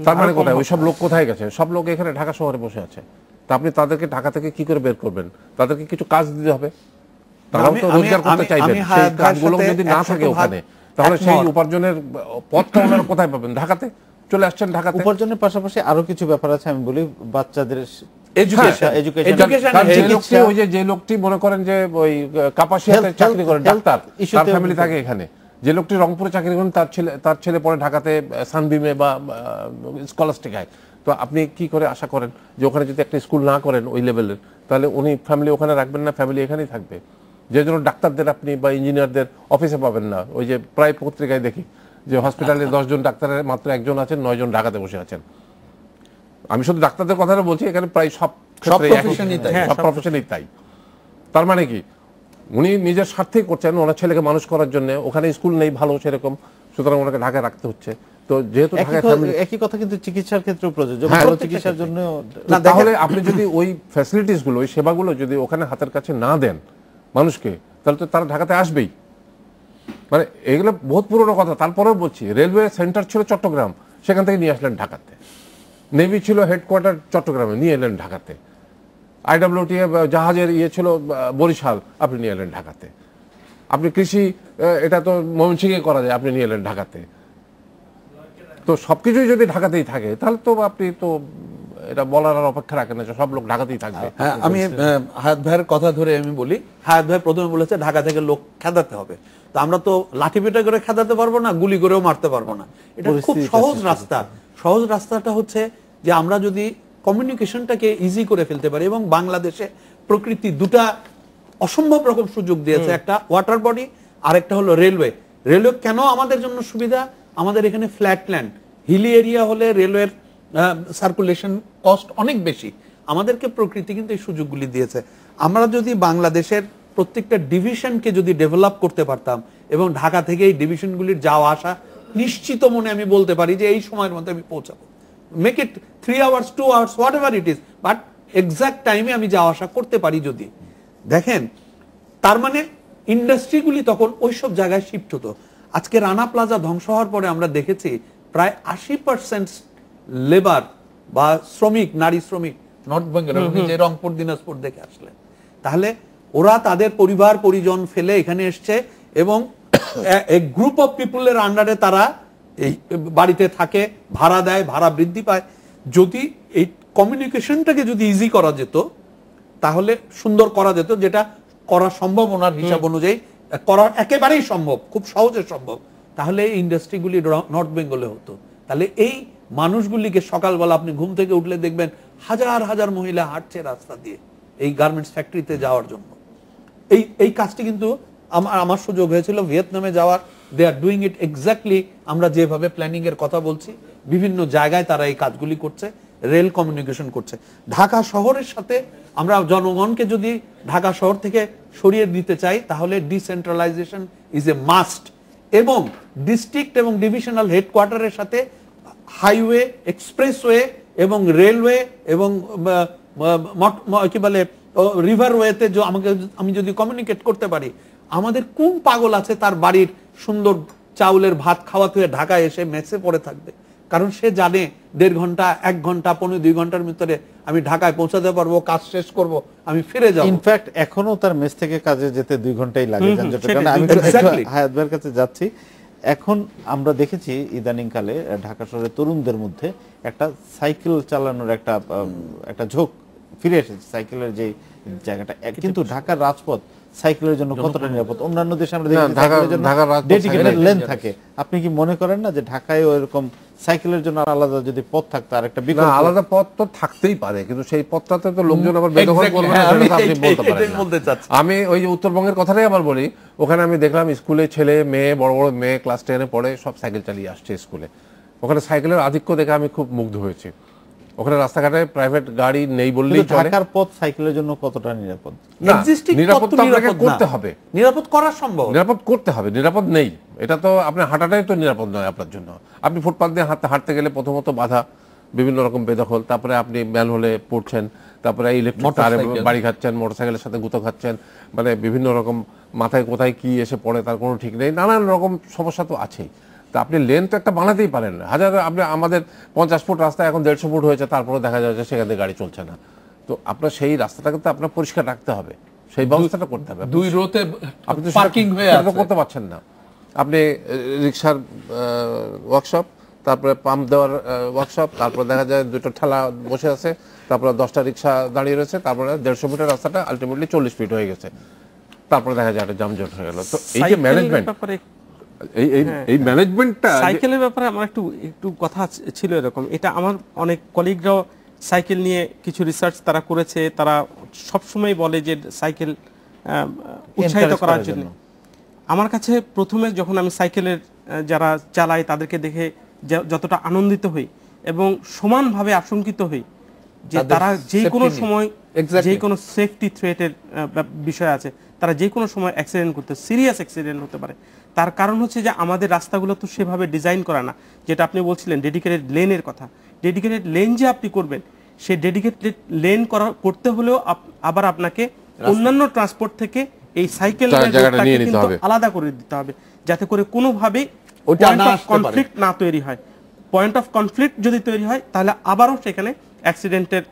তার মানে কোথায় ওই সব লোক কোথায় গেছে? সব লোক এখানে ঢাকা শহরে বসে আছে। তা আপনি তাদেরকে ঢাকা থেকে কি করে বের করবেন? তাদেরকে কিছু কাজ দিতে হবে, তারাও তো রোজগার করতে চাইবেন। সেই কাজগুলো যদি না থাকে ওখানে তাহলে সেই উপার্জনের পথটা ওনারা কোথায় পাবেন? ঢাকাতে চলে আসছেন। ঢাকাতে উপার্জনের পাশাপাশি আরো কিছু ব্যাপার আছে, আমি বলি বাচ্চাদের Education, যে লোকটি মনে করেন যে ওই কাপাসিয়াতে Health- চাকরি করেন, health ডাক্তার, issue তার তে ফ্যামিলি থাকে এখানে। যে লোকটি রংপুরে চাকরি করেন তার ছেলে পরে ঢাকাতে সানবিমে বা স্কলাস্টিকায়। তো আপনি কি করে আশা করেন যে ওখানে যদি একটা স্কুল না করেন ওই লেভেলের, তাহলে উনি ফ্যামিলি ওখানে রাখবেন না? ফ্যামিলি এখানেই থাকবে। যে জন্য ডাক্তারদের আপনি বা ইঞ্জিনিয়ারদের অফিসে পাবেন না। ওই যে প্রায় পত্রিকায় দেখি যে হসপিটালে 10 জন ডাক্তারের মাত্র 1 জন আছেন, 9 জন ঢাকাতে বসে আছেন। আমি শুধু ডাক্তারদের কথাটা বলছি, এখানে প্রায় সব ক্ষেত্রে profession-ই তাই। সব প্রফেশনই তাই। তার মানে কি উনি নিজের স্বার্থেই করছেন, ওনার ছেলেকে মানুষ করার জন্য। ওখানে স্কুল নেই ভালো সেরকম, সুতরাং ওনাকে ঢাকায় রাখতে হচ্ছে। তো যেহেতু ঢাকায় family- একই কথা কিন্তু চিকিৎসার ক্ষেত্রেও প্রযোজ্য। হ্যাঁ, ভালো চিকিৎসার জন্য তো তাহলে আপনি যদি ওই ফ্যাসিলিটিস গুলো, ওই সেবাগুলো যদি ওখানে হাতের কাছে না দেন মানুষকে, তাহলে তো তারা ঢাকাতে আসবেই। মানে এগুলো বহুত পুরনো কথা। তারপরেও বলছি, রেলওয়ে সেন্টার ছিল চট্টগ্রাম, সেখান থেকে নিয়ে আসলেন ঢাকাতে। নেভি ছিল হেডকোয়ার্টার চট্টগ্রামে, নিয়ে এলেন ঢাকাতে। IWTA জাহাজের ছিল বরিশাল, আপনি নিয়ে এলেন ঢাকাতে। আপনি কৃষি, এটা তো ময়মনসিংহে করা যায়, আপনি নিয়ে এলেন ঢাকাতে। তো সবকিছুই যদি ঢাকাতেই থাকে তাহলে তো আপনি তো এটা বলার আর অপেক্ষা রাখেন না যে সব লোক ঢাকাতেই থাকবে। হ্যাঁ, আমি হায়াত ভাইয়ের কথা ধরে আমি বলি। হায়াত ভাই প্রথমে বলেছে ঢাকা থেকে লোক খেদাতে হবে। তো আমরা তো লাঠি পেটা করে খেদাতে পারবো না, গুলি করেও মারতে পারবো না। এটা খুব সহজ রাস্তা। সহজ রাস্তাটা হচ্ছে যে আমরা যদি কমিউনিকেশনটাকে ইজি করে ফেলতে পারি। এবং বাংলাদেশে প্রকৃতি দুটা অসম্ভব রকম সুযোগ দিয়েছে, একটা ওয়াটার বডি আর একটা হলো রেলওয়ে। রেলওয়ে কেন আমাদের জন্য সুবিধা? আমাদের এখানে ফ্ল্যাট ল্যান্ড, হিলি এরিয়া হলে রেলওয়ের সার্কুলেশন কস্ট অনেক বেশি। আমাদেরকে প্রকৃতি কিন্তু এই সুযোগগুলি দিয়েছে। আমরা যদি বাংলাদেশের প্রত্যেকটা ডিভিশনকে যদি ডেভেলপ করতে পারতাম এবং ঢাকা থেকে এই ডিভিশনগুলির যাওয়া আসা নিশ্চিত মনে আমি বলতে পারি যে এই সময়ের মধ্যে আমি পৌঁছাবো। Make it 3 hours 2 hours what ever it is, but exact টাইমে আমি যাওয়া আসা করতে পারি। যদি দেখেন, তার মানে ইন্ডাস্ট্রিগুলি তখন ওইসব জায়গায় শিফট হতো। আজকে রানা প্লাজা ধ্বংস হওয়ার পরে আমরা দেখেছি প্রায় 80% লেবার বা শ্রমিক, নারী শ্রমিক নর্থ বেঙ্গলের, যে রংপুর দিনাজপুর দেখে আসলেন, তাহলে ওরা তাদের পরিবার পরিজন ফেলে এখানে এসছে এবং এক গ্রুপ অফ পিপলের আন্ডারে তারা এই বাড়িতে থাকে, ভাড়া দেয়, ভাড়া বৃদ্ধি পায়। যদি এই কমিউনিকেশনটাকে যদি ইজি করা যেত, তাহলে সুন্দর করা যেত, যেটা করা সম্ভব ওনার হিসাব অনুযায়ী করা একেবারেই সম্ভব, খুব সহজে সম্ভব, তাহলে এই ইন্ডাস্ট্রিগুলি নর্থ বেঙ্গলে হতো। তাহলে এই মানুষগুলিকে সকালবেলা আপনি ঘুম থেকে উঠলে দেখবেন হাজার হাজার মহিলা হাঁটছে রাস্তা দিয়ে এই গার্মেন্টস ফ্যাক্টরিতে যাওয়ার জন্য। এই কাজটি কিন্তু আমার সুযোগ হয়েছিল ভিয়েতনামে যাওয়ার। দে আর ডুইং ইট এক্স্যাক্টলি আমরা যেভাবে প্ল্যানিং এর কথা বলছি, বিভিন্ন জায়গায় তারা এই কাজগুলি করছে, রেল কমিউনিকেশন করছে। ঢাকা শহরের সাথে আমরা জনগণকে যদি ঢাকা শহর থেকে সরিয়ে দিতে চাই, তাহলে ডিসেন্ট্রালাইজেশন ইজ এ মাস্ট। এবং ডিস্ট্রিক্ট এবং ডিভিশনাল হেডকোয়ার্টারের সাথে হাইওয়ে, এক্সপ্রেসওয়ে এবং রেলওয়ে এবং কি বলে রিভারওয়েতে আমি যদি কমিউনিকেট করতে পারি, আমাদের কোন পাগল আছে তার বাড়ির সুন্দর চাউলের ভাত খাওয়াতে হয়ে ঢাকায় এসে মেসে পড়ে থাকবে? কারণ সে জানে 1.5 ঘন্টা, 1 ঘন্টা, 15-2 ঘন্টার ভিতরে আমি ঢাকায় পৌঁছাতে পারবো, কাজ শেষ করব, আমি ফিরে যাব। ইনফ্যাক্ট এখনো তার মেস থেকে কাজে যেতে 2 ঘন্টাই লাগে যানজটের কারণে। আমি হায়াত ভাইয়ের কাছে যাচ্ছি। এখন আমরা দেখেছি ইদানিং কালে ঢাকা শহরের তরুণদের মধ্যে একটা সাইকেল চালানোর একটা ঝোঁক ফিরে এসেছে, সাইকেলের যে জায়গাটা। কিন্তু ঢাকার রাজপথ সাইকেলের জন্য কতটা নিরাপদ? অন্যান্য দেশে আমরা দেখি ঢাকার সাইকেলের জন্য রাজপথ ডেডিকেটেড সাইকেল লেন থাকে। আপনি কি মনে করেন না যে ঢাকায় এরকম সাইকেলের জন্য আলাদা যদি পথ থাকতো আর একটা না, বিকল্প? আলাদা পথ তো থাকতেই পারে, কিন্তু সেই পথটাতে তো লোকজন আবার বেদখল Exactly, করবে না, হ্যাঁ, সেটা তো আমি আপনি বলতে পারেন এটাই না। বলতে চাচ্ছি। আমি ওই যে উত্তরবঙ্গের কথাটাই আবার বলি, ওখানে আমি দেখলাম স্কুলে ছেলে মেয়ে, বড় বড় মেয়ে ক্লাস 10-এ পড়ে সব সাইকেল চালিয়ে আসছে স্কুলে। ওখানে সাইকেলের আধিক্য দেখে আমি খুব মুগ্ধ হয়েছি। ওখানে রাস্তাঘাটে প্রাইভেট গাড়ি নেই বললেই কিন্তু চলে। ঢাকার পথ সাইকেলের জন্য কতটা নিরাপদ? না, Existing নিরাপদ পথ তো তো আপনাকে নিরাপদ করতে না। হবে। নিরাপদ করা সম্ভব। নিরাপদ করতে হবে, নিরাপদ নেই। এটা তো আপনি হাঁটাটাই তো নিরাপদ নয় আপনার জন্য। আপনি ফুটপাথ দিয়ে হাঁটতে গেলে প্রথমত বাধা, বিভিন্ন রকম বেদখল, তারপরে আপনি ম্যান হলে পড়ছেন, তারপরে ইলেকট্রিক তারে মোটরসাইকেল। বাড়ি খাচ্ছেন, মোটরসাইকেলের সাথে গুঁতো খাচ্ছেন, মানে বিভিন্ন রকম মাথায় কোথায় কি এসে পড়ে তার কোনো ঠিক নেই, নানান রকম সমস্যা তো আছেই। তা আপনি লেন তো একটা বানাতেই পারেন। আপনি আমাদের 50 ফুট রাস্তা এখন 150 ফুট হয়েছে, তারপরে দেখা যাচ্ছে সেখান থেকে গাড়ি চলছে না। তো আপনার সেই রাস্তাটাকে তো আপনার পরিষ্কার রাখতে হবে, সেই ব্যবস্থাটা করতে হবে। দুই রোতে আপনি তো পার্কিং হয়ে সেটা তো আছে। করতে পারছেন না। আপনি রিক্সার ওয়ার্কশপ, তারপরে পাম্প দেওয়ার ওয়ার্কশপ, তারপরে দেখা যায় দুটো ঠেলা বসে আছে, তারপরে 10টা রিক্সা দাঁড়িয়ে রয়েছে, তারপরে 150 মিটার রাস্তাটা আলটিমেটলি 40 ফিট হয়ে গেছে, তারপরে দেখা যায় একটা যানজট হয়ে গেল। তো এই যে সাইকেলের ম্যানেজমেন্ট, ব্যাপারে এই ম্যানেজমেন্টটা, সাইকেলের ব্যাপারে আমার একটু কথা ছিল এরকম। এটা আমার অনেক কলিগরাও সাইকেল নিয়ে কিছু রিসার্চ তারা করেছে। তারা সবসময় বলে যে সাইকেল উৎসাহিত Encourage করার করার জন্য। জন্য। আমার কাছে প্রথমে যখন আমি সাইকেলের যারা চালায় তাদেরকে দেখে যতটা আনন্দিত হই এবং সমানভাবে আশঙ্কিত হই যে তাদের তারা যে কোনো safety নিয়ে। সময় Exactly. যে কোনো সেফটি থ্রেটের বিষয় আছে, তারা যে কোনো সময় অ্যাক্সিডেন্ট করতে, সিরিয়াস অ্যাক্সিডেন্ট হতে পারে। তার কারণ হচ্ছে যে আমাদের রাস্তাগুলো তো সেভাবে ডিজাইন করা না, যেটা আপনি বলছিলেন ডেডিকেটেড লেনের কথা। ডেডিকেটেড লেন যে আপনি করবেন, সেই ডেডিকেটেড লেন করতে হলেও আবার আপনাকে অন্যান্য ট্রান্সপোর্ট থেকে এই সাইকেল তার জায়গাটা নিয়ে নিতে হবে। আলাদা করে দিতে হবে, যাতে করে কোনোভাবে ওটা পয়েন্ট না অফ আসতে পারে। কনফ্লিক্ট না তৈরি হয়। পয়েন্ট অফ কনফ্লিক্ট যদি তৈরি হয় তাহলে আবারও সেখানে অ্যাক্সিডেন্টের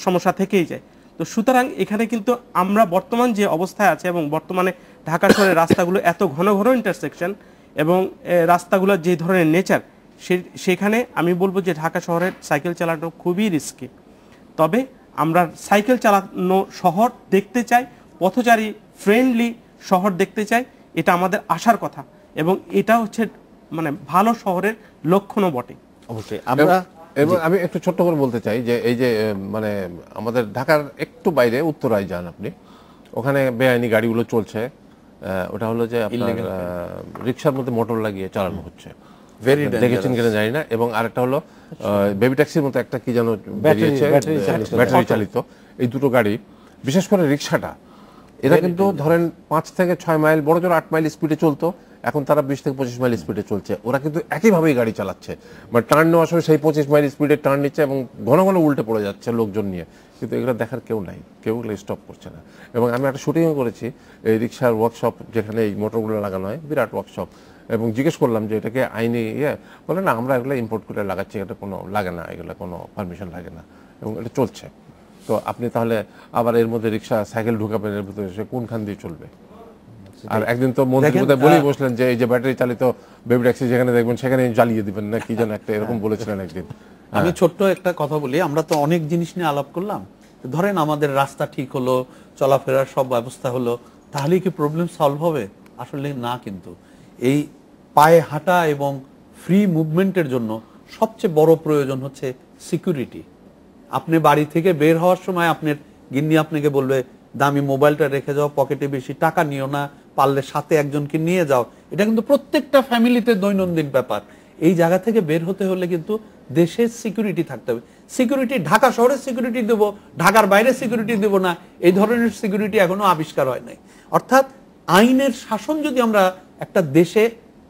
সমস্যা থেকেই যায়। তো সুতরাং এখানে কিন্তু আমরা বর্তমান যে অবস্থায় আছে এবং বর্তমানে ঢাকা শহরের রাস্তাগুলো এত ঘন ঘন ইন্টারসেকশন এবং রাস্তাগুলোর যে ধরনের নেচার, সেখানে আমি বলবো যে ঢাকা শহরের সাইকেল চালানো খুবই রিস্কি। তবে আমরা সাইকেল চালানো শহর দেখতে চাই, পথচারী ফ্রেন্ডলি শহর দেখতে চাই, এটা আমাদের আশার কথা এবং এটা হচ্ছে মানে ভালো শহরের লক্ষণও বটে। অবশ্যই আমরা এবং আমি একটু ছোট্ট করে বলতে চাই যে এই যে মানে আমাদের ঢাকার একটু বাইরে উত্তরায় যান আপনি, ওখানে বেআইনি গাড়িগুলো চলছে। ওটা হলো যে আপনার রিক্সার মধ্যে মোটর লাগিয়ে চালানো হচ্ছে, Very দেখেছেন কিনা জানি না। এবং আরেকটা হলো বেবি ট্যাক্সির মতো একটা কি যেন বেরিয়েছে, ব্যাটারি চালিত। এই দুটো গাড়ি, বিশেষ করে রিক্সাটা, এরা কিন্তু ধরেন 5 থেকে 6 মাইল, বড় জোর 8 মাইল স্পিডে চলতো, এখন তারা 20 থেকে 25 মাইল স্পিডে চলছে। ওরা কিন্তু একইভাবেই গাড়ি চালাচ্ছে, মানে টার্ন নেওয়ার সময় সেই 25 মাইল স্পিডে টার্ন নিচ্ছে এবং ঘন ঘন উল্টে পড়ে যাচ্ছে লোকজন নিয়ে, কিন্তু এগুলো দেখার কেউ নাই, কেউ এগুলো স্টপ করছে না। এবং আমি একটা শুটিংও করেছি এই রিক্সার ওয়ার্কশপ, যেখানে এই মোটরগুলো লাগানো হয়, বিরাট ওয়ার্কশপ। এবং জিজ্ঞেস করলাম যে এটাকে আইনি বলে না, আমরা এগুলো ইম্পোর্ট করে লাগাচ্ছি, এটা কোনো লাগে না, এগুলো কোনো পারমিশন লাগে না, এবং এটা চলছে। তো আপনি তাহলে আবার এর মধ্যে রিক্সা সাইকেল ঢুকাবেন, এর ভিতরে সে কোনখান দিয়ে চলবে? আর একদিন তো মন্ত্রী বোধহয় বলেই বসলেন যে এই যে ব্যাটারি চালিত বেবি ট্যাক্সি যেখানে দেখবেন সেখানে জ্বালিয়ে দিবেন না কি যেন একটা এরকম বলেছিলেন একদিন। আমি ছোট্ট একটা কথা বলি, আমরা তো অনেক জিনিস নিয়ে আলাপ করলাম। ধরেন আমাদের রাস্তা ঠিক হলো, চলাফেরার সব ব্যবস্থা হলো, তাহলেই কি প্রবলেম সলভ হবে? আসলে না। কিন্তু এই পায়ে হাঁটা এবং ফ্রি মুভমেন্টের জন্য সবচেয়ে বড় প্রয়োজন হচ্ছে সিকিউরিটি। আপনি বাড়ি থেকে বের হওয়ার সময় আপনার গিন্নি আপনাকে বলবে দামি মোবাইলটা রেখে যাও, পকেটে বেশি টাকা নিও না, পারলে সাথে একজনকে নিয়ে যাও। এটা কিন্তু প্রত্যেকটা ফ্যামিলিতে দৈনন্দিন ব্যাপার। এই জায়গা থেকে বের হতে হলে কিন্তু দেশের সিকিউরিটি থাকতে হবে। সিকিউরিটি ঢাকা শহরের সিকিউরিটি দেব, ঢাকার বাইরে সিকিউরিটি দেব না, এই ধরনের সিকিউরিটি এখনো আবিষ্কার হয় নাই। অর্থাৎ আইনের শাসন যদি আমরা একটা দেশে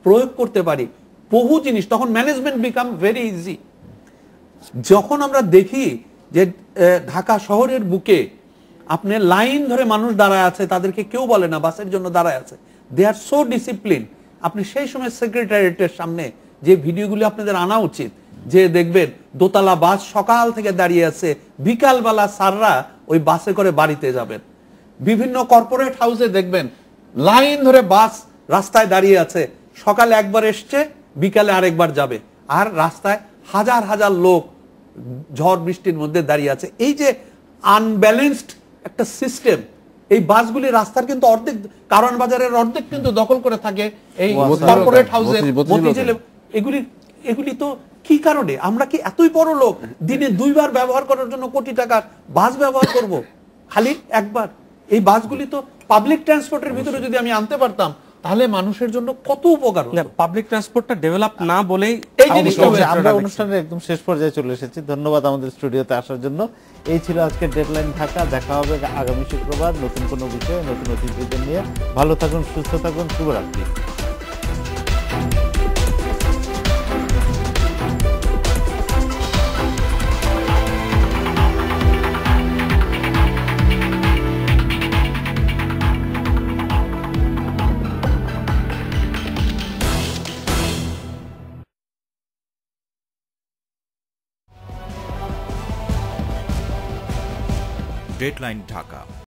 প্রয়োগ করতে পারি বহু জিনিস, তখন ম্যানেজমেন্ট বিকাম ভেরি ইজি। যখন আমরা দেখি যে ঢাকা শহরের বুকে আপনি লাইন ধরে মানুষ দাঁড়ায় আছে, তাদেরকে কেউ বলে না বাসের জন্য দাঁড়ায় আছে, দে আর সো ডিসিপ্লিন। আপনি সেই সময় সেক্রেটারিয়েটের সামনে যে ভিডিওগুলি আপনাদের আনা উচিত, যে দেখবেন দোতলা বাস সকাল থেকে দাঁড়িয়ে আছে, বিকালবেলা সাররা ওই বাসে করে বাড়িতে যাবেন। বিভিন্ন কর্পোরেট হাউসে দেখবেন লাইন ধরে বাস রাস্তায় দাঁড়িয়ে আছে, সকালে একবার এসছে, বিকালে আরেকবার যাবে, আর রাস্তায় হাজার হাজার লোক ঝড় বৃষ্টির মধ্যে দাঁড়িয়ে আছে। এই যে আনব্যালেন্সড একটা সিস্টেম, এই বাসগুলি রাস্তার কিন্তু অর্ধেক, কারওয়ান বাজারের অর্ধেক কিন্তু দখল করে থাকে এই মতিঝিল কর্পোরেট হোটেল, হাউসে, মতিঝিল মতিঝিলে। এগুলি তো কি কারণে? আমরা কি এতই বড় লোক দিনে 2 বার ব্যবহার করার জন্য কোটি টাকার বাস ব্যবহার করব? খালি একবার। এই বাসগুলি তো পাবলিক ট্রান্সপোর্টের ভিতরে যদি আমি আনতে পারতাম তাহলে মানুষের জন্য কত উপকার হতো। পাবলিক ট্রান্সপোর্টটা ডেভেলপ না বলেই এই জিনিসটা অবশ্যই, হয়েছে। আমরা অনুষ্ঠানের একদম শেষ পর্যায়ে চলে এসেছি। ধন্যবাদ আমাদের স্টুডিওতে আসার জন্য। এই ছিল আজকের ডেডলাইন ঢাকা। দেখা হবে আগামী শুক্রবার নতুন কোনো বিষয়ে, নতুন অতিথিদের নিয়ে। ভালো থাকুন, সুস্থ থাকুন, শুভরাত্রি। ডেডলাইন ঢাকা।